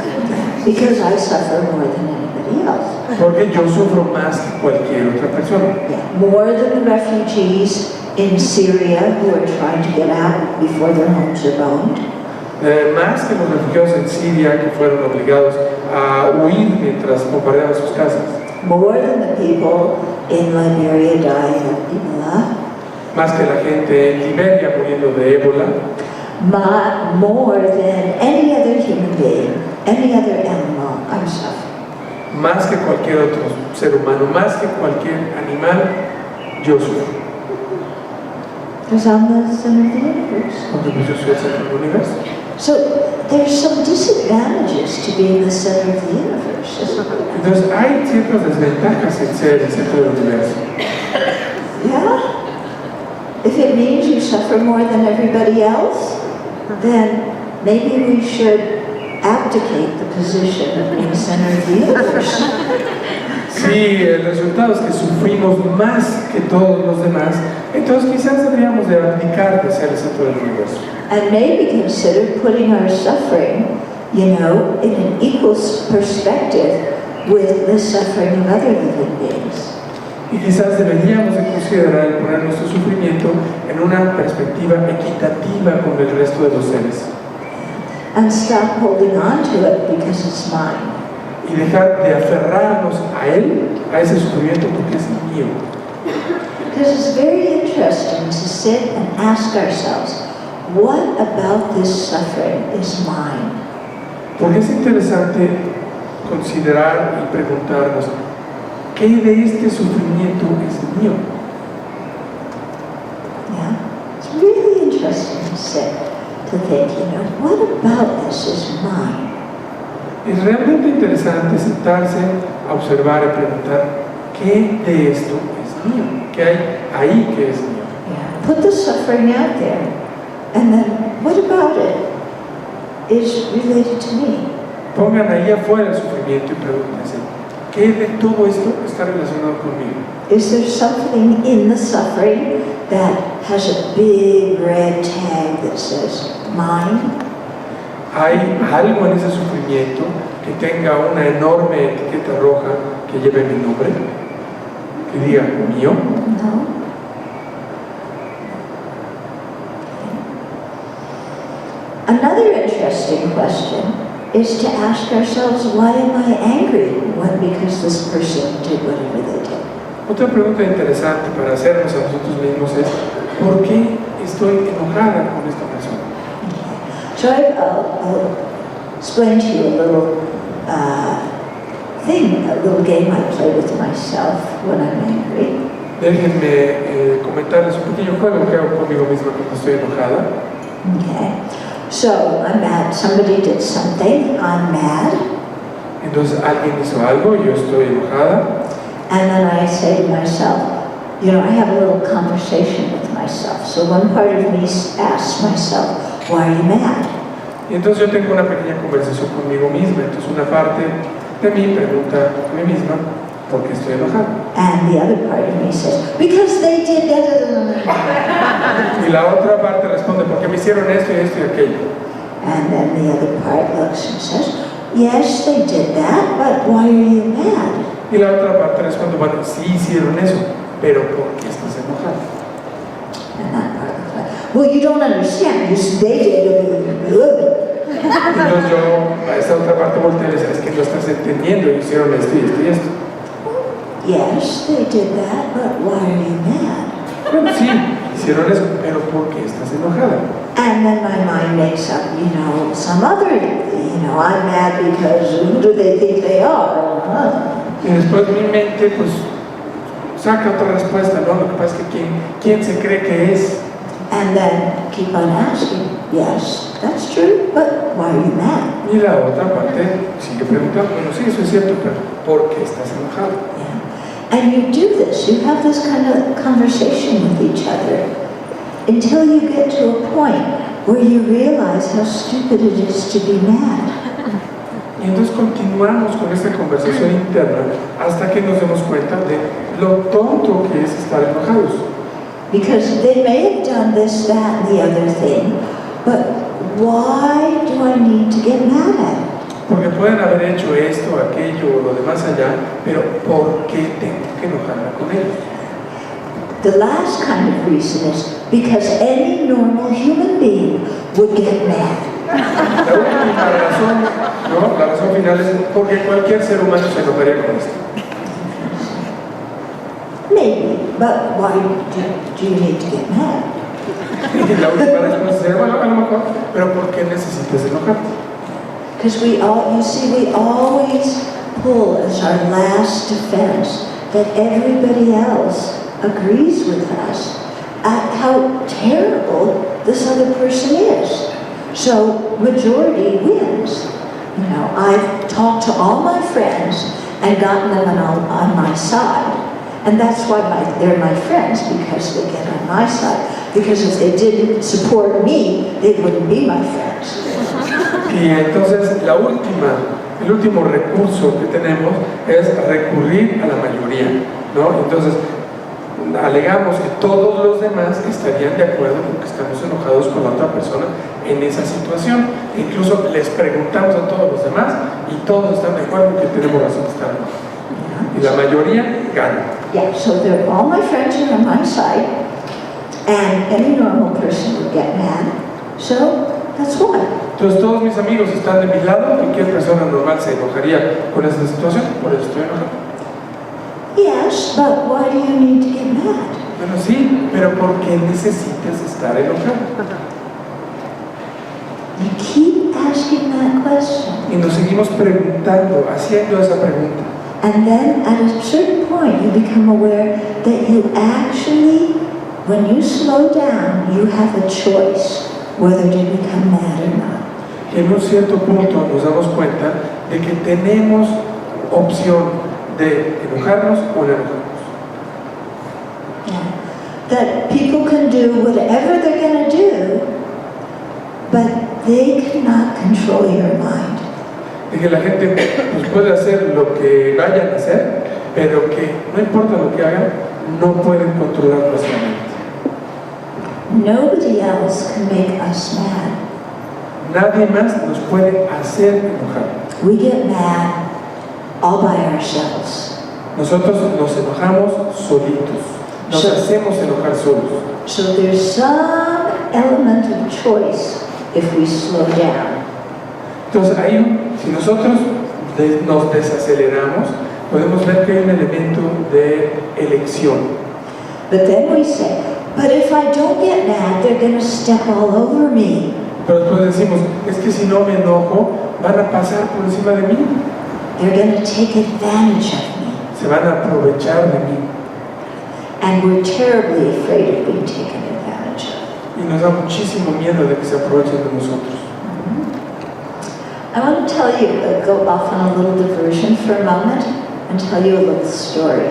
Because I suffer more than anybody else. Porque yo sufro más que cualquier otra persona. Yeah. More than the refugees in Syria who are trying to get out before their homes are bombed. Más que los refugiados en Siria que fueron obligados a huir mientras bombardeaban sus casas. More than the people in Liberia dying of Ebola. Más que la gente en Liberia muriendo de ébola. More than any other human being, any other animal, I'm suffering. Más que cualquier otro ser humano, más que cualquier animal, yo sufro. Because I'm the center of the universe. Porque pues yo soy el centro del universo. So there's some disadvantages to being the center of the universe, isn't there? Entonces hay ciertas desventajas en ser el centro del universo. Yeah? If it means you suffer more than everybody else, then maybe we should abdicate the position of being center of the universe. Si el resultado es que sufrimos más que todos los demás, entonces quizás deberíamos de abdicar de ser el centro del universo. And maybe consider putting our suffering, in an equal perspective with the suffering of other living beings. Y quizás deberíamos de considerar el poner nuestro sufrimiento en una perspectiva equitativa con el resto de los seres. And stop holding on to it because it's mine. Y dejar de aferrarnos a él, a ese sufrimiento, porque es mío. Because it's very interesting to sit and ask ourselves, what about this suffering is mine? Porque es interesante considerar y preguntarnos, ¿qué de este sufrimiento es mío? Yeah, it's really interesting to sit, to think, what about this is mine? Es realmente interesante sentarse a observar y preguntar, ¿qué de esto es mío? ¿Qué hay ahí que es mío? Yeah, put the suffering out there, and then what about it is related to me? Pongan ahí afuera el sufrimiento y pregúntense, ¿qué de todo esto está relacionado conmigo? Is there something in the suffering that has a big red tag that says mine? ¿Hay algo en ese sufrimiento que tenga una enorme etiqueta roja que lleve mi nombre? Que diga mío. No. Another interesting question is to ask ourselves, why am I angry because this person did whatever they did? Otra pregunta interesante para hacernos a nosotros mismos es, ¿por qué estoy enojada con esta persona? So I'll explain to you a little a little game I play with myself when I'm angry. Déjenme comentarles un pequeño juego que hago conmigo misma cuando estoy enojada. Okay. So I'm mad. Somebody did something. I'm mad. Entonces alguien hizo algo, yo estoy enojada. And then I say to myself, I have a little conversation with myself. So one part of me asks myself, why are you mad? Y entonces yo tengo una pequeña conversación conmigo misma. Entonces una parte de mí pregunta a mí misma, ¿por qué estoy enojada? And the other part of me says, because they did that. Y la otra parte responde, porque me hicieron esto y esto y aquello. And then the other part looks and says, yes, they did that, but why are you mad? Y la otra parte responde, bueno, sí hicieron eso, pero ¿por qué estás enojada? And that part looks like, well, you don't understand. They did it. Entonces yo a esta otra parte volteo y le digo, es que no estás entendiendo, hicieron esto y esto y esto. Yes, they did that, but why are you mad? Bueno, sí, hicieron eso, pero ¿por qué estás enojada? And then my mind makes up, some other, I'm mad because who do they think they are? Y después mi mente, pues, saca otra respuesta, ¿no? Lo que pasa es que ¿quién se cree que es? And then keep on asking, yes, that's true, but why are you mad? Y la otra parte sigue preguntando, bueno, sí, eso es cierto, pero ¿por qué estás enojado? Yeah. And you do this, you have this kind of conversation with each other until you get to a point where you realize how stupid it is to be mad. Y entonces continuamos con esta conversación interna hasta que nos demos cuenta de lo tonto que es estar enojados. Because they may have done this, that, and the other thing, but why do I need to get mad at it? Porque pueden haber hecho esto, aquello o lo demás allá, pero ¿por qué tengo que enojarme con ellos? The last kind of reason is because any normal human being would get mad. La última razón, ¿no? La razón final es porque cualquier ser humano se enojaría con esto. Maybe, but why do you need to get mad? Y la última respuesta sería, bueno, a lo mejor, pero ¿por qué necesitas enojarte? Because we always pull as our last defense that everybody else agrees with us at how terrible this other person is. So majority wins. You know, I've talked to all my friends and gotten them on my side. And that's why they're my friends, because they get on my side. Because if they didn't support me, they wouldn't be my friends. Y entonces el último recurso que tenemos es recurrir a la mayoría, ¿no? Entonces alegamos que todos los demás estarían de acuerdo con que estamos enojados con la otra persona en esa situación. Incluso les preguntamos a todos los demás y todos están de acuerdo que tenemos razón de estar enojados. Y la mayoría gana. Yeah, so all my friends are on my side, and any normal person would get mad. So that's why. Entonces todos mis amigos están de mi lado, y ¿qué persona normal se enojaría con esta situación? Por eso estoy enojado. Yes, but why do you need to get mad? Bueno, sí, pero ¿por qué necesitas estar enojado? You keep asking that question. Y nos seguimos preguntando, haciendo esa pregunta. And then at a certain point you become aware that you actually, when you slow down, you have a choice whether to become mad or not. En un cierto punto nos damos cuenta de que tenemos opción de enojarnos o no enojarnos. Yeah. That people can do whatever they're going to do, but they cannot control your mind. De que la gente pues, puede hacer lo que vayan a hacer, pero que no importa lo que hagan, no pueden controlar nuestra mente. Nobody else can make us mad. Nadie más nos puede hacer enojar. We get mad all by ourselves. Nosotros nos enojamos solitos, nos hacemos enojar solos. So there's some element of choice if we slow down. Entonces si nosotros nos desaceleramos, podemos ver que hay un elemento de elección. But then we say, but if I don't get mad, they're going to step all over me. Pero después decimos, es que si no me enojo, van a pasar por encima de mí. They're going to take advantage of me. Se van a aprovechar de mí. And we're terribly afraid of being taken advantage of. Y nos da muchísimo miedo de que se aprovechen de nosotros. I want to tell you, go off on a little diversion for a moment and tell you a little story.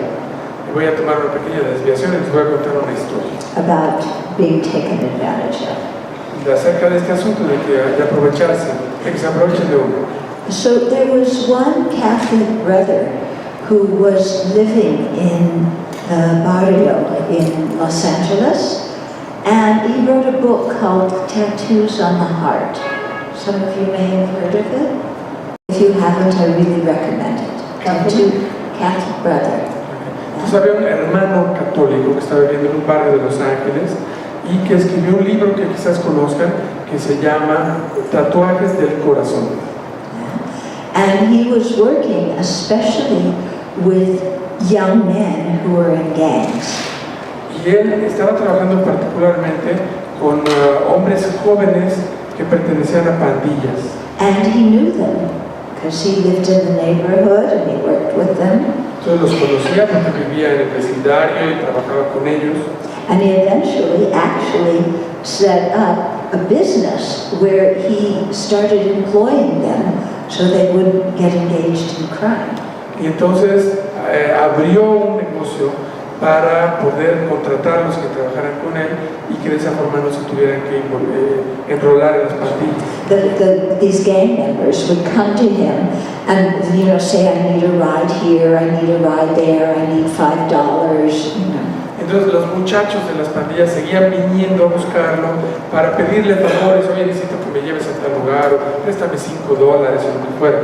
Voy a tomar una pequeña desviación y les voy a contar una historia. About being taken advantage of. Acerca de este asunto de aprovecharse, de que se aprovechen de uno. So there was one Catholic brother who was living in the barrio in Los Angeles, and he wrote a book called Tattoos on the Heart. Some of you may have heard of it. If you haven't, I really recommend it. Catholic brother. Entonces había un hermano católico que estaba viviendo en un barrio de Los Ángeles y que escribió un libro que quizás conozcan que se llama Tatuajes del Corazón. And he was working especially with young men who were in gangs. Y él estaba trabajando particularmente con hombres jóvenes que pertenecían a pandillas. And he knew them because he lived in the neighborhood and he worked with them. Entonces los conocía porque vivía en el vecindario y trabajaba con ellos. And he eventually actually set up a business where he started employing them so they wouldn't get engaged in crime. Y entonces abrió un negocio para poder contratarlos que trabajaran con él y que de esa forma no se tuvieran que enrolar en las pandillas. These gang members would come to him and say, I need a ride here, I need a ride there, I need $5, Entonces los muchachos de las pandillas seguían viniendo a buscarlo para pedirle favores, oye, necesito que me lleves a tal lugar, o préstame $5 o lo que fuera.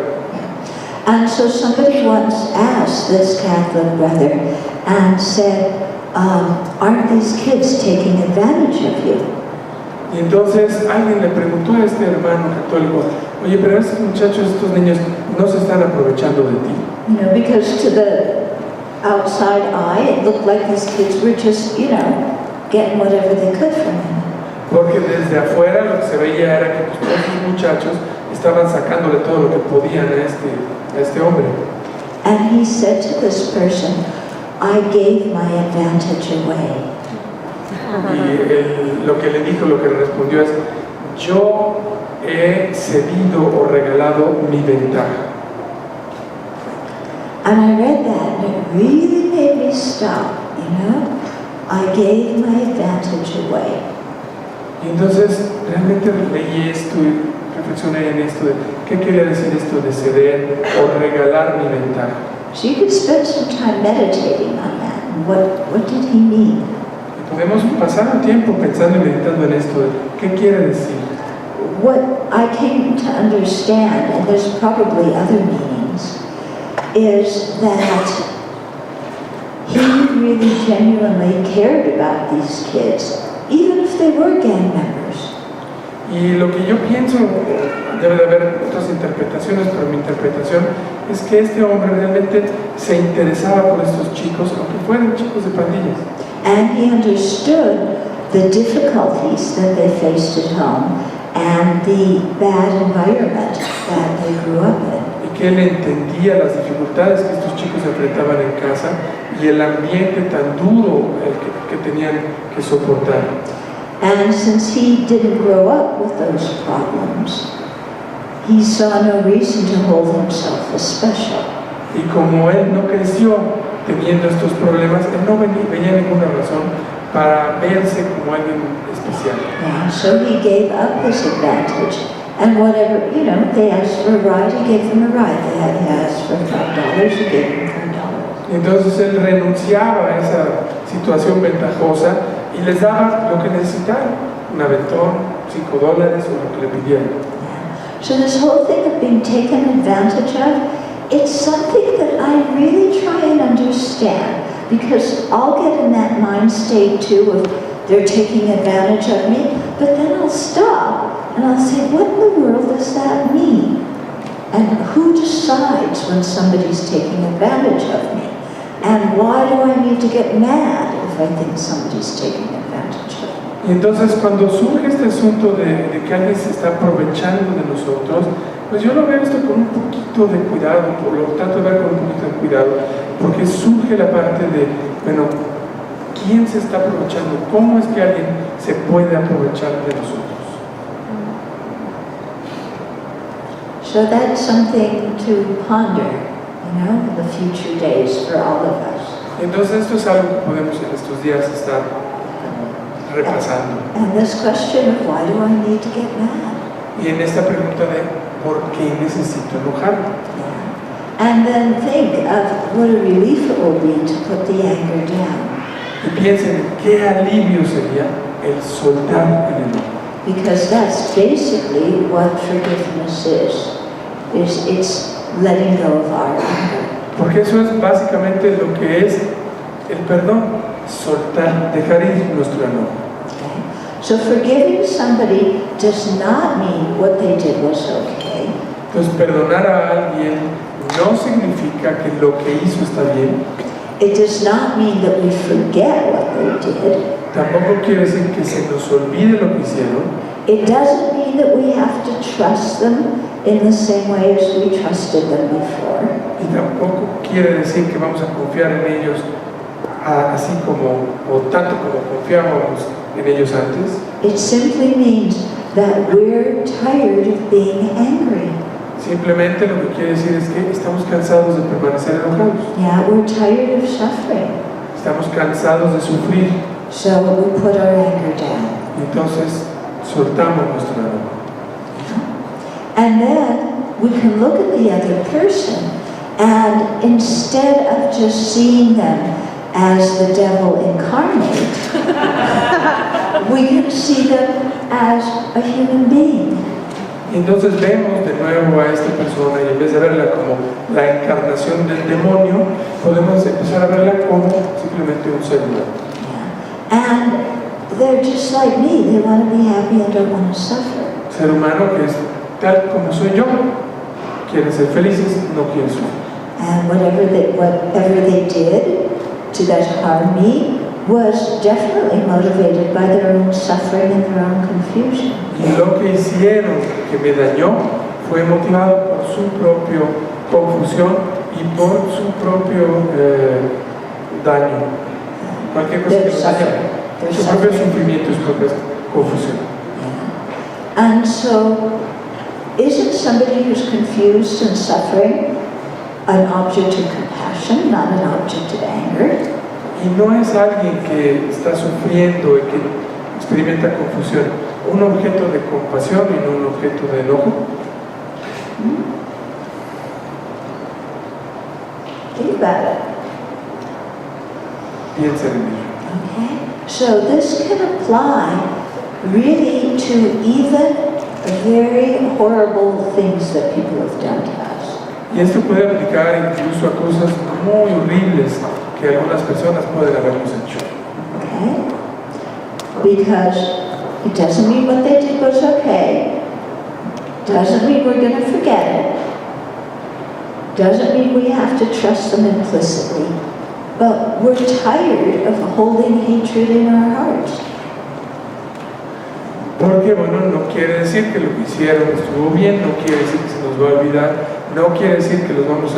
And so somebody once asked this Catholic brother and said, aren't these kids taking advantage of you? Y entonces alguien le preguntó a este hermano católico, oye, pero estos muchachos, estos niños, ¿no se están aprovechando de ti? Because to the outside eye, it looked like these kids were just, getting whatever they could from him. Porque desde afuera lo que se veía era que todos los muchachos estaban sacándole todo lo que podían a este hombre. And he said to this person, I gave my advantage away. Y lo que le dijo, lo que le respondió es, yo he cedido o regalado mi ventaja. And I read that and it really made me stop, you know. I gave my advantage away. Y entonces realmente leí esto y reflexioné en esto de qué quería decir esto de ceder o regalar mi ventaja. So you could spend some time meditating on that. And what did he mean? Y podemos pasar un tiempo pensando y meditando en esto de qué quiere decir. What I came to understand, and there's probably other meanings, is that he really genuinely cared about these kids, even if they were gang members. Y lo que yo pienso, debe de haber otras interpretaciones, pero mi interpretación es que este hombre realmente se interesaba por estos chicos, aunque fueran chicos de pandillas. And he understood the difficulties that they faced at home and the bad environment that they grew up in. Y que él entendía las dificultades que estos chicos enfrentaban en casa y el ambiente tan duro que tenían que soportar. And since he didn't grow up with those problems, he saw no reason to hold himself as special. Y como él no creció teniendo estos problemas, él no veía ninguna razón para verse como alguien especial. Yeah, so he gave up his advantage. And whatever, you know, they asked for a ride, he gave them a ride. They asked for $5, he gave them $5. Entonces él renunciaba a esa situación ventajosa y les daba lo que necesitaban, un aventón, $5 o lo que le pidieran. So this whole thing of being taken advantage of, it's something that I really try and understand, because I'll get in that mind state too of they're taking advantage of me, but then I'll stop and I'll say, what in the world does that mean? And who decides when somebody's taking advantage of me? And why do I need to get mad if I think somebody's taking advantage of me? Y entonces cuando surge este asunto de que alguien se está aprovechando de nosotros, pues yo lo veo esto con un poquito de cuidado, lo trato de ver con un poquito de cuidado, porque surge la parte de, bueno, ¿quién se está aprovechando? ¿Cómo es que alguien se puede aprovechar de nosotros? So that's something to ponder, you know, in the future days for all of us. Entonces esto es algo que podemos en estos días estar repasando. And this question of why do I need to get mad? Y en esta pregunta de ¿por qué necesito enojarme? And then think of what a relief it will be to put the anger down. Y piensen qué alivio sería el soltar el enojo. Because that's basically what forgiveness is. It's letting go of our anger. Porque eso es básicamente lo que es el perdón, soltar, dejar ir nuestro enojo. Okay? So forgiving somebody does not mean what they did was okay. Entonces perdonar a alguien no significa que lo que hizo está bien. It does not mean that we forget what they did. Tampoco quiere decir que se nos olvide lo que hicieron. It doesn't mean that we have to trust them in the same way as we trusted them before. Y tampoco quiere decir que vamos a confiar en ellos así como, o tanto como confiábamos en ellos antes. It simply means that we're tired of being angry. Simplemente lo que quiere decir es que estamos cansados de permanecer enojados. Yeah, we're tired of suffering. Estamos cansados de sufrir. So we put our anger down. Y entonces soltamos nuestro enojo. And then we can look at the other person, and instead of just seeing them as the devil incarnate, we can see them as a human being. Y entonces vemos de nuevo a esta persona y en vez de verla como la encarnación del demonio, podemos empezar a verla como simplemente un ser humano. And they're just like me. They want to be happy and don't want to suffer. Ser humano que es tal como soy yo, quieren ser felices, no quieren sufrir. And whatever they did to that harm me was definitely motivated by their own suffering and their own confusion. Y lo que hicieron que me dañó fue motivado por su propia confusión y por su propio daño. Cualquier cosa que nos daña, su propio sufrimiento y su propia confusión. And so, isn't somebody who's confused and suffering an object of compassion, not an object of anger? Y no es alguien que está sufriendo y que experimenta confusión, un objeto de compasión y no un objeto de enojo. Think about it. Piensen en ello. Okay? So this can apply really to even very horrible things that people have done to us. Y esto puede aplicar incluso a cosas muy horribles que algunas personas pueden habernos hecho. Okay? Because it doesn't mean what they did was okay. Doesn't mean we're going to forget it. Doesn't mean we have to trust them implicitly. But we're tired of holding hatred in our hearts. Porque, bueno, no quiere decir que lo que hicieron estuvo bien, no quiere decir que se nos va a olvidar, no quiere decir que los vamos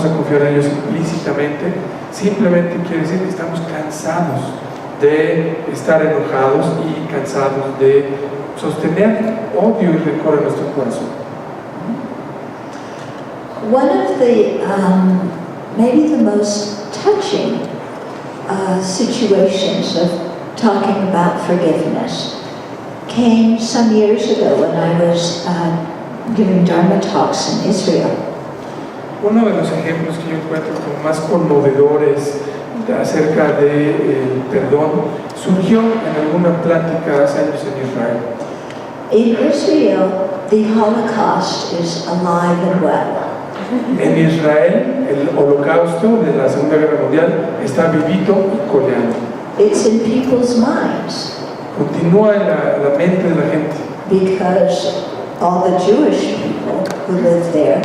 a confiar en ellos implícitamente, simplemente quiere decir que estamos cansados de estar enojados y cansados de sostener odio y rencor en nuestro corazón. One of the, maybe the most touching situations of talking about forgiveness came some years ago when I was giving Dharma talks in Israel. Uno de los ejemplos que yo encuentro como más conmovedores acerca del perdón surgió en alguna plática hace años en Israel. In Israel, the Holocaust is alive and well. En Israel, el holocausto de la Segunda Guerra Mundial está vivito y coleando. It's in people's minds. Continúa en la mente de la gente. Because all the Jewish people who lived there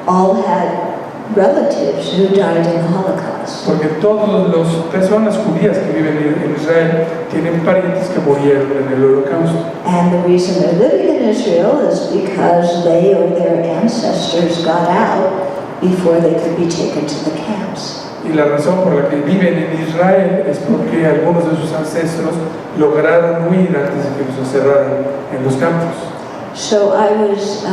all had relatives who died in the Holocaust. Porque todas las personas judías que viven en Israel tienen parientes que murieron en el holocausto. And the reason they're living in Israel is because they or their ancestors got out before they could be taken to the camps. Y la razón por la que viven en Israel es porque algunos de sus ancestros lograron huir antes de que los encerraran en los campos. So I was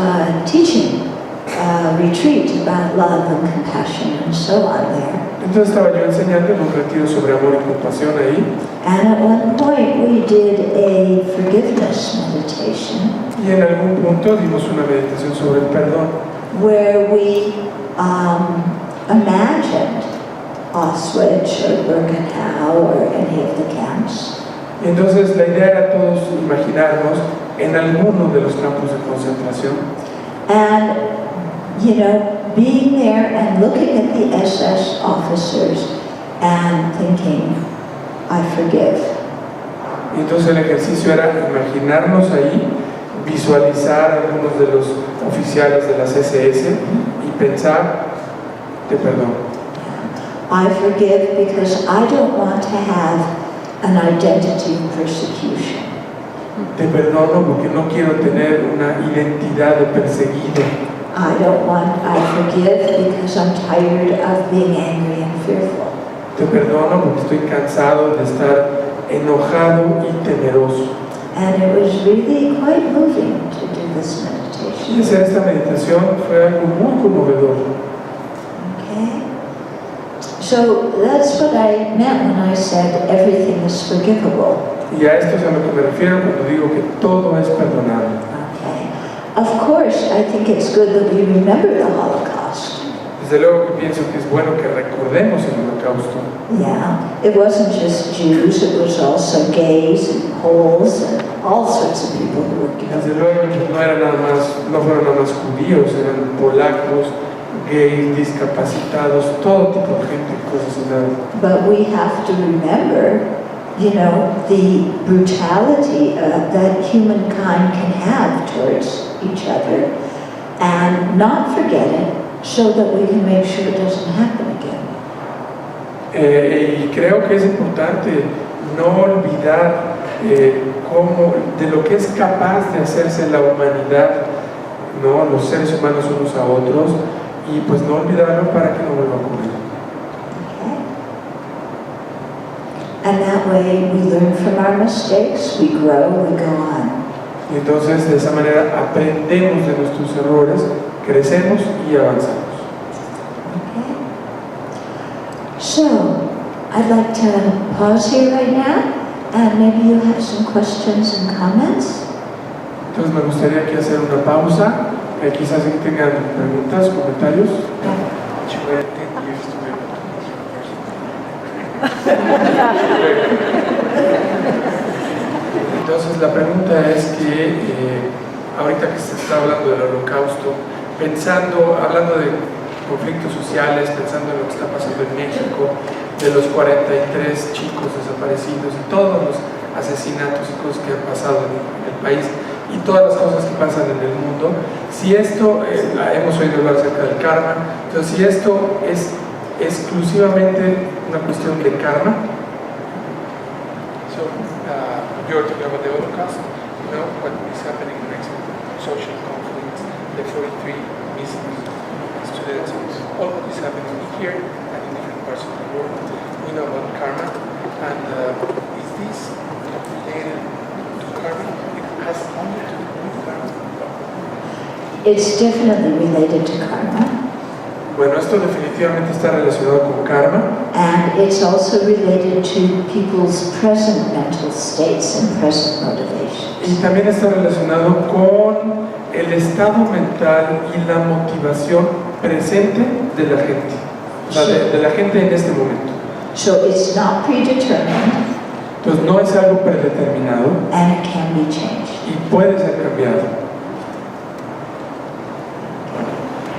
teaching a retreat about love and compassion and so on there. Entonces estaba yo enseñando en un retiro sobre amor y compasión ahí. And at one point we did a forgiveness meditation. Y en algún punto dimos una meditación sobre el perdón. Where we imagined Auschwitz or Birkenau or any of the camps. Y entonces la idea era todos imaginarnos en alguno de los campos de concentración. And, you know, being there and looking at the SS officers and thinking, I forgive. Y entonces el ejercicio era imaginarnos ahí, visualizar a algunos de los oficiales de las SS y pensar, te perdono. I forgive because I don't want to have an identity of persecution. Te perdono porque no quiero tener una identidad de perseguido. I forgive because I'm tired of being angry and fearful. Te perdono porque estoy cansado de estar enojado y temeroso. And it was really quite moving to do this Y meditation. hacer esta meditación fue algo muy conmovedor. Okay? So that's what I meant when I said everything is forgivable. Y a esto es a lo que me refiero cuando digo que todo es perdonable. Okay. Of course, I think it's good that we remember the Holocaust. Desde luego que pienso que es bueno que recordemos el holocausto. Yeah, it wasn't just Jews, it was also gays and Poles and all sorts of people who were killed. Desde luego no fueron nada más judíos, eran polacos, gays, discapacitados, todo tipo de gente, cosas así. But we have to remember, you know, the brutality that humankind can have towards each other and not forget it so that we can make sure it doesn't happen again. Y creo que es importante no olvidar de lo que es capaz de hacerse la humanidad, ¿no? Los seres humanos unos a otros, y pues no olvidarlo para que no vuelva a ocurrir. Okay. And that way we learn from our mistakes, we grow, we go on. Y entonces de esa manera aprendemos de nuestros errores, crecemos y avanzamos. Okay. So, I'd like to pause here right now, and maybe you have some questions and comments. Entonces me gustaría aquí hacer una pausa, quizás aquí tengan preguntas, comentarios. Entonces la pregunta es que ahorita que se está hablando del holocausto, hablando de conflictos sociales, pensando en lo que está pasando en México, de los 43 chicos desaparecidos y todos los asesinatos y cosas que han pasado en el país y todas las cosas que pasan en el mundo, si esto, hemos oído hablar acerca del karma, entonces si esto es exclusivamente una cuestión de karma. So, you're talking about the Holocaust, what is happening in Mexico, social conflicts, the 43 missing students, all what is happening here and in different parts of the world. We know about karma, and is this related to karma? It has only to do with karma? It's definitely related to karma. Bueno, esto definitivamente está relacionado con karma. And it's also related to people's present mental states and present motivations. Y también está relacionado con el estado mental y la motivación presente de la gente, o sea, de la gente en este momento. So it's not predetermined. Entonces no es algo predeterminado. And it can be changed. Y puede ser cambiado.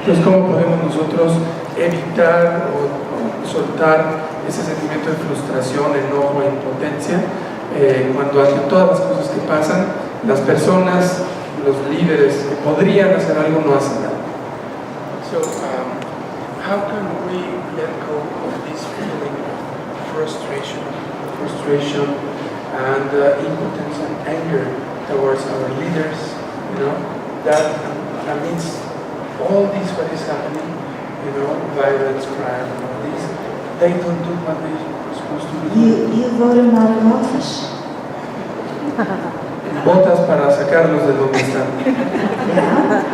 Entonces, ¿cómo podemos nosotros evitar o soltar ese sentimiento de frustración, enojo e impotencia cuando ante todas las cosas que pasan, las personas, los líderes que podrían hacer algo no hacen nada? So, how can we let go of this feeling of frustration and impotence and anger towards our leaders, that amidst all this what is happening, violence, crime, and all this, they don't do what they're supposed to do. You vote them out of office. Votas para sacarlos de donde están. Yeah.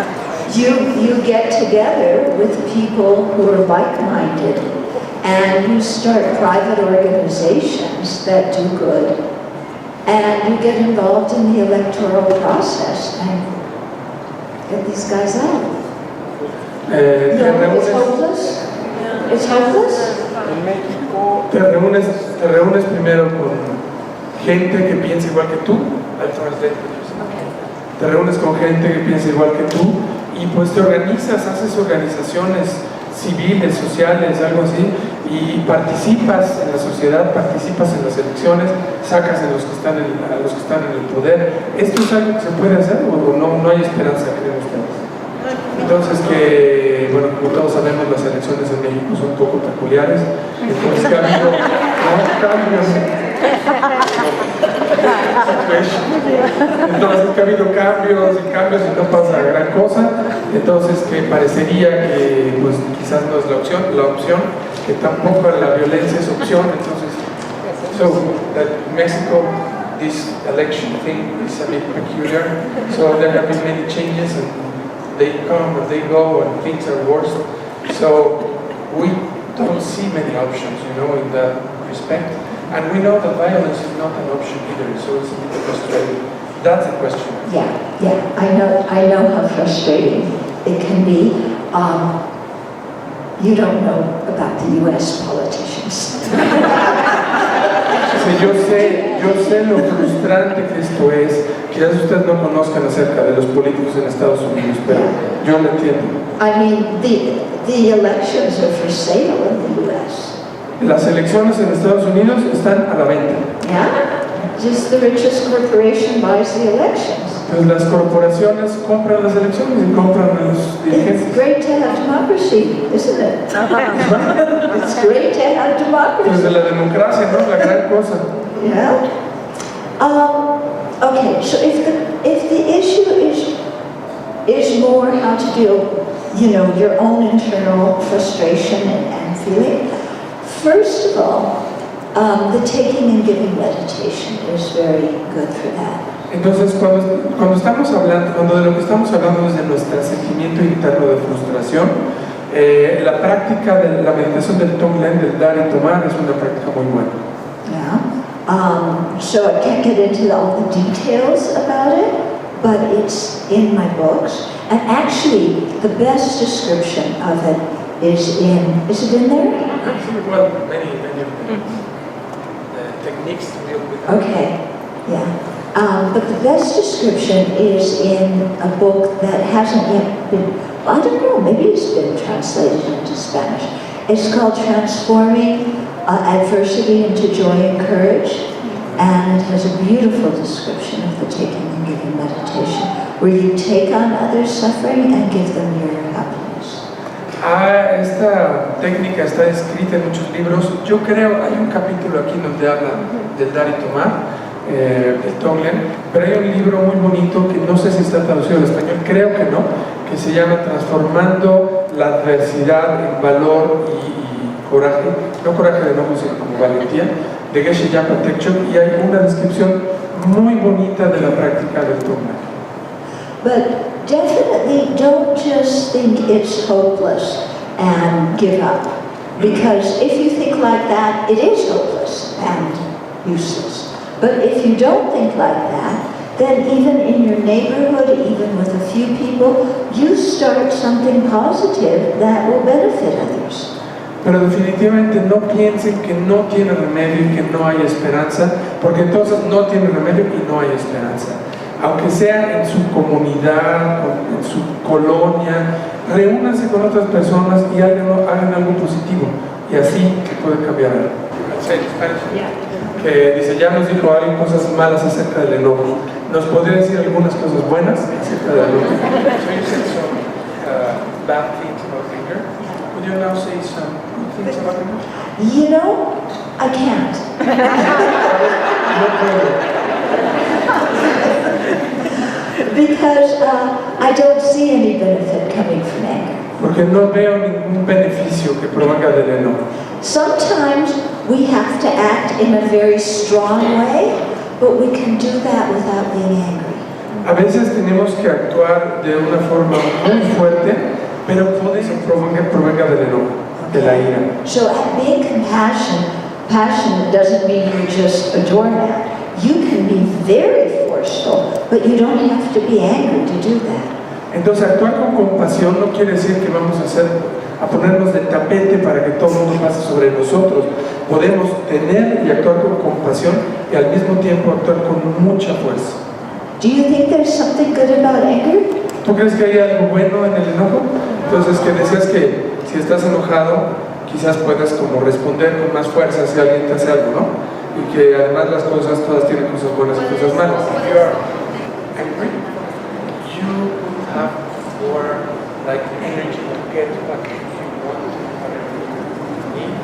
You get together with people who are like-minded, and you start private organizations that do good, and you get involved in the electoral process and get these guys out. It's hopeless. It's hopeless. En México te reúnes primero con gente que piensa igual que tú. Te reúnes con gente que piensa igual que tú y pues te organizas, haces organizaciones civiles, sociales, algo así, y participas en la sociedad, participas en las elecciones, sacas a los que están en el poder. ¿Esto es algo que se puede hacer o no hay esperanza, creen ustedes? Entonces bueno, como todos sabemos, las elecciones en México son un poco peculiares, entonces que ha habido cambios y no pasa gran cosa, entonces que parecería que pues quizás no es la opción, que tampoco la violencia es opción, entonces so that Mexico, this election thing is a bit peculiar, so there have been many changes and they come and they go and things are worse, so we don't see many options, in that respect, and we know that violence is not an option either, so it's a bit frustrating. That's the question. Yeah, I know how frustrating it can be. You don't know about the U.S. politicians. Yo sé lo frustrante que esto es. Quizás ustedes no conozcan acerca de los políticos en Estados Unidos, pero yo lo entiendo. I mean, the elections are for sale in the U.S. Las elecciones en Estados Unidos están a la venta. Yeah, just the richest corporation buys the elections. Pues las corporaciones compran las elecciones y compran a los dirigentes. It's great to have democracy, isn't it? It's great to have democracy. Pues de la democracia, ¿no? La gran cosa. Yeah. Okay, so if the issue is more how to deal, your own internal frustration and feeling, first of all, the taking and giving meditation is very good for that. Entonces, cuando estamos hablando, cuando de lo que estamos hablando es de nuestro sentimiento interno de frustración, la práctica de la meditación del Tonglen, del dar y tomar, es una práctica muy buena. Yeah. So I can't get into all the details about it, but it's in my books. And actually, the best description of it is it in there? Well, many techniques to deal with that. Okay, yeah. But the best description is in a book that hasn't yet been, I don't know, maybe it's been translated into Spanish. It's called Transforming Adversity into Joy and Courage, and it has a beautiful description of the taking and giving meditation, where you take on others' suffering and give them your happiness. Esta técnica está escrita en muchos libros. Yo creo, hay un capítulo aquí donde habla del dar y tomar, del Tonglen, pero hay un libro muy bonito que no sé si está traducido al español, creo que no, que se llama Transformando la adversidad en valor y coraje, no coraje de enojo, sino como valentía, de Geshe Yapa Tekchok, y hay una descripción muy bonita de la práctica del Tonglen. But definitely don't just think it's hopeless and give up. Because if you think like that, it is hopeless and useless. But if you don't think like that, then even in your neighborhood, even with a few people, you start something positive that will benefit others. Pero definitivamente no piensen que no tiene remedio y que no hay esperanza, porque entonces no tiene remedio y no hay esperanza. Aunque sea en su comunidad, en su colonia, reúnanse con otras personas y hagan algo positivo, y así que puede cambiar algo. Que dice, ya nos dijo alguien cosas malas acerca del enojo. ¿Nos podría decir algunas cosas buenas acerca del enojo? So you said some bad things about anger. Would you now say some good things about anger? You know, I can't. No puedo. Because I don't see any benefit coming from anger. Porque no veo ningún beneficio que provenga del enojo. Sometimes we have to act in a very strong way, but we can do that without being angry. A veces tenemos que actuar de una forma muy fuerte, pero puede que provenga del enojo, de la ira. So being compassionate doesn't mean you're just a doormat. You can be very forceful, but you don't have to be angry to do that. Entonces, actuar con compasión no quiere decir que vamos a ponernos de tapete para que todo el mundo pase sobre nosotros. Podemos tener y actuar con compasión y al mismo tiempo actuar con mucha fuerza. Do you think there's something good about anger? ¿Tú crees que hay algo bueno en el enojo? Entonces, que decías que si estás enojado, quizás puedas como responder con más fuerza si alguien te hace algo, ¿no? Y que además las cosas todas tienen cosas buenas y cosas malas. If you are angry, you have more like energy to get what you want, whatever you need,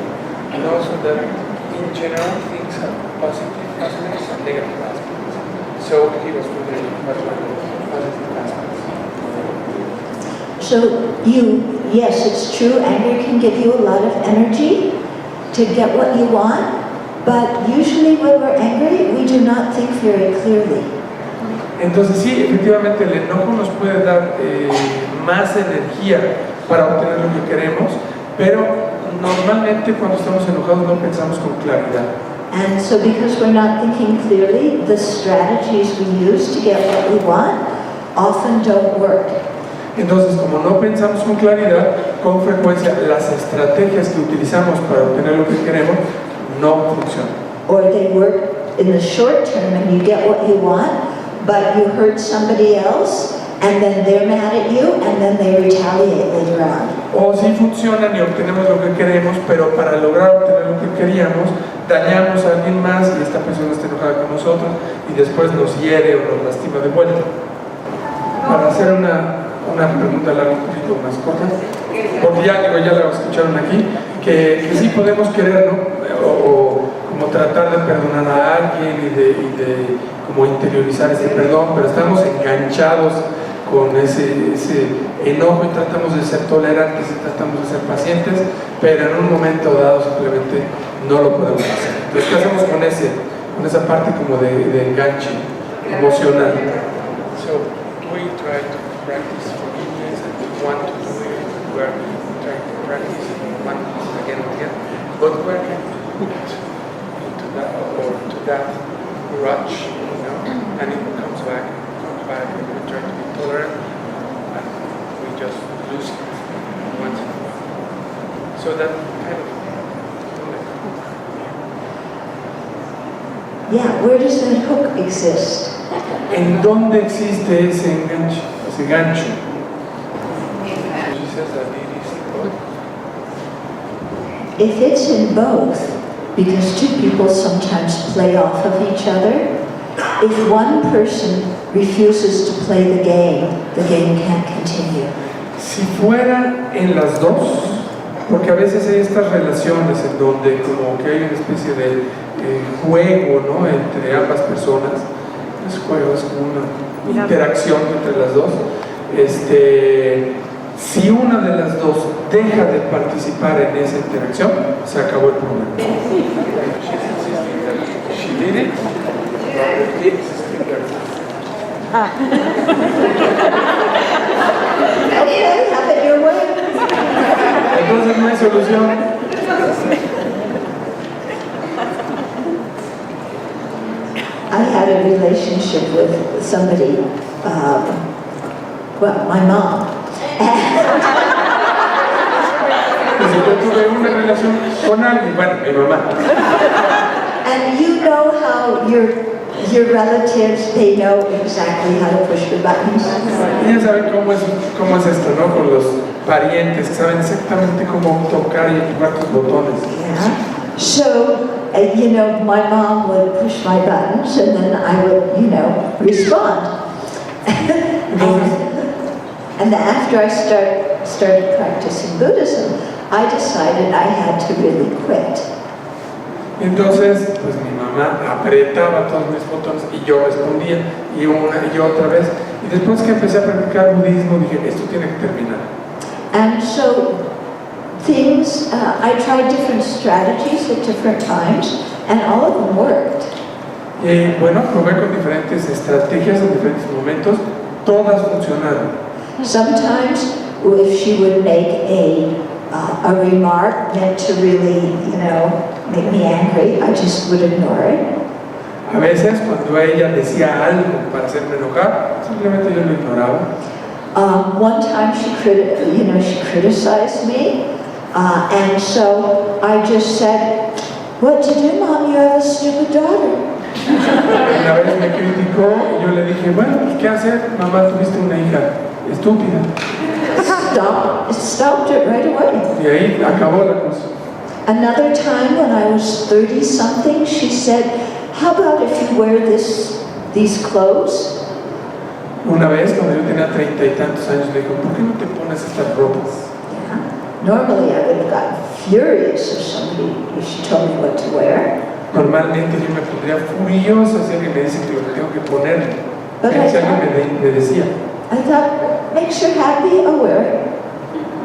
and also that in general things have positive aspects and negative aspects. So he was really much like positive aspects. So yes, it's true, anger can give you a lot of energy to get what you want. But usually when we're angry, we do not think very clearly. Entonces sí, efectivamente el enojo nos puede dar más energía para obtener lo que queremos, pero normalmente cuando estamos enojados no pensamos con claridad. And so because we're not thinking clearly, the strategies we use to get what we want often don't work. Entonces, como no pensamos con claridad, con frecuencia las estrategias que utilizamos para obtener lo que queremos no funciona. Or they work in the short term and you get what you want, but you hurt somebody else and then they're mad at you and then they retaliate later on. O sí funcionan y obtenemos lo que queremos, pero para lograr obtener lo que queríamos, dañamos a alguien más y esta persona está enojada con nosotros y después nos hiere o nos lastima de vuelta. Para hacer una pregunta larga, un poquito más corta, porque ya la escucharon aquí, que sí podemos querer, ¿no? O como tratar de perdonar a alguien y de como interiorizar ese perdón, pero estamos enganchados con ese enojo y tratamos de ser tolerantes y tratamos de ser pacientes, pero en un momento dado simplemente no lo podemos hacer. Entonces, ¿qué hacemos con esa parte como de enganche emocional. So we try to practice forgiveness and we want to do it. We're trying to practice one again and again. But we're hooked into that or to that grudge, and it comes back, and we try to be tolerant, and we just lose it once in a while. So that kind of Yeah, where does that hook exist? ¿En dónde existe ese enganche, ese gancho? She says that it is in both. If it's in both, because two people sometimes play off of each other, if one person refuses to play the game can't continue. Si fuera en las dos, porque a veces hay estas relaciones en donde como que hay una especie de juego, ¿no?, entre ambas personas, es juego, es como una interacción entre las dos. Si una de las dos deja de participar en esa interacción, se acabó el problema. She did it. Okay, have it your way. Entonces no hay solución. I had a relationship with somebody, well, my mom. Yo tuve una relación con alguien, bueno, mi mamá. And you know how your relatives, they know exactly how to push the buttons. Ya saben cómo es esto, ¿no? Con los parientes, que saben exactamente cómo tocar y activar tus botones. Yeah. So, my mom would push my buttons and then I would, respond. And after I started practicing Buddhism, I decided I had to really quit. Entonces, pues mi mamá apretaba todos mis botones y yo respondía, y una y otra vez. Y después que empecé a practicar budismo, dije, esto tiene que terminar. And so, I tried different strategies at different times, and all of them worked. Y bueno, probé con diferentes estrategias en diferentes momentos, todas funcionaron. Sometimes, if she would make a remark meant to really, make me angry, I just would ignore it. A veces, cuando ella decía algo para hacerme enojar, simplemente yo lo ignoraba. One time she criticized me, and so I just said, "What to do, Mom? You have a stupid daughter." Una vez me criticó y yo le dije, bueno, ¿qué hacer? Mamá, tuviste una hija estúpida. Stopped it right away. Y ahí acabó la cosa. Another time when I was 30-something, she said, "How about if you wear these clothes?" Una vez, cuando yo tenía 30 y tantos años, me dijo, ¿por qué no te pones estas ropas? Yeah. Normally I would have gotten furious if she told me what to wear. Normalmente yo me pondría furioso si alguien me dice que lo que tengo que poner. Si alguien me decía. I thought, makes her happy, I'll wear it.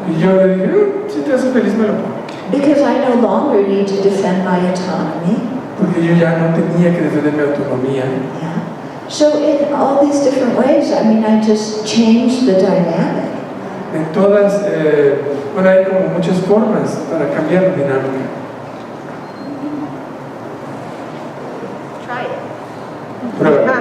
Y yo le dije, si te hace feliz me lo pongo. Because I no longer need to defend my autonomy. Porque yo ya no tenía que defender mi autonomía. Yeah. So in all these different ways, I just changed the dynamic. En todas, hay como muchas formas para cambiar la dinámica. Try it. Prueba.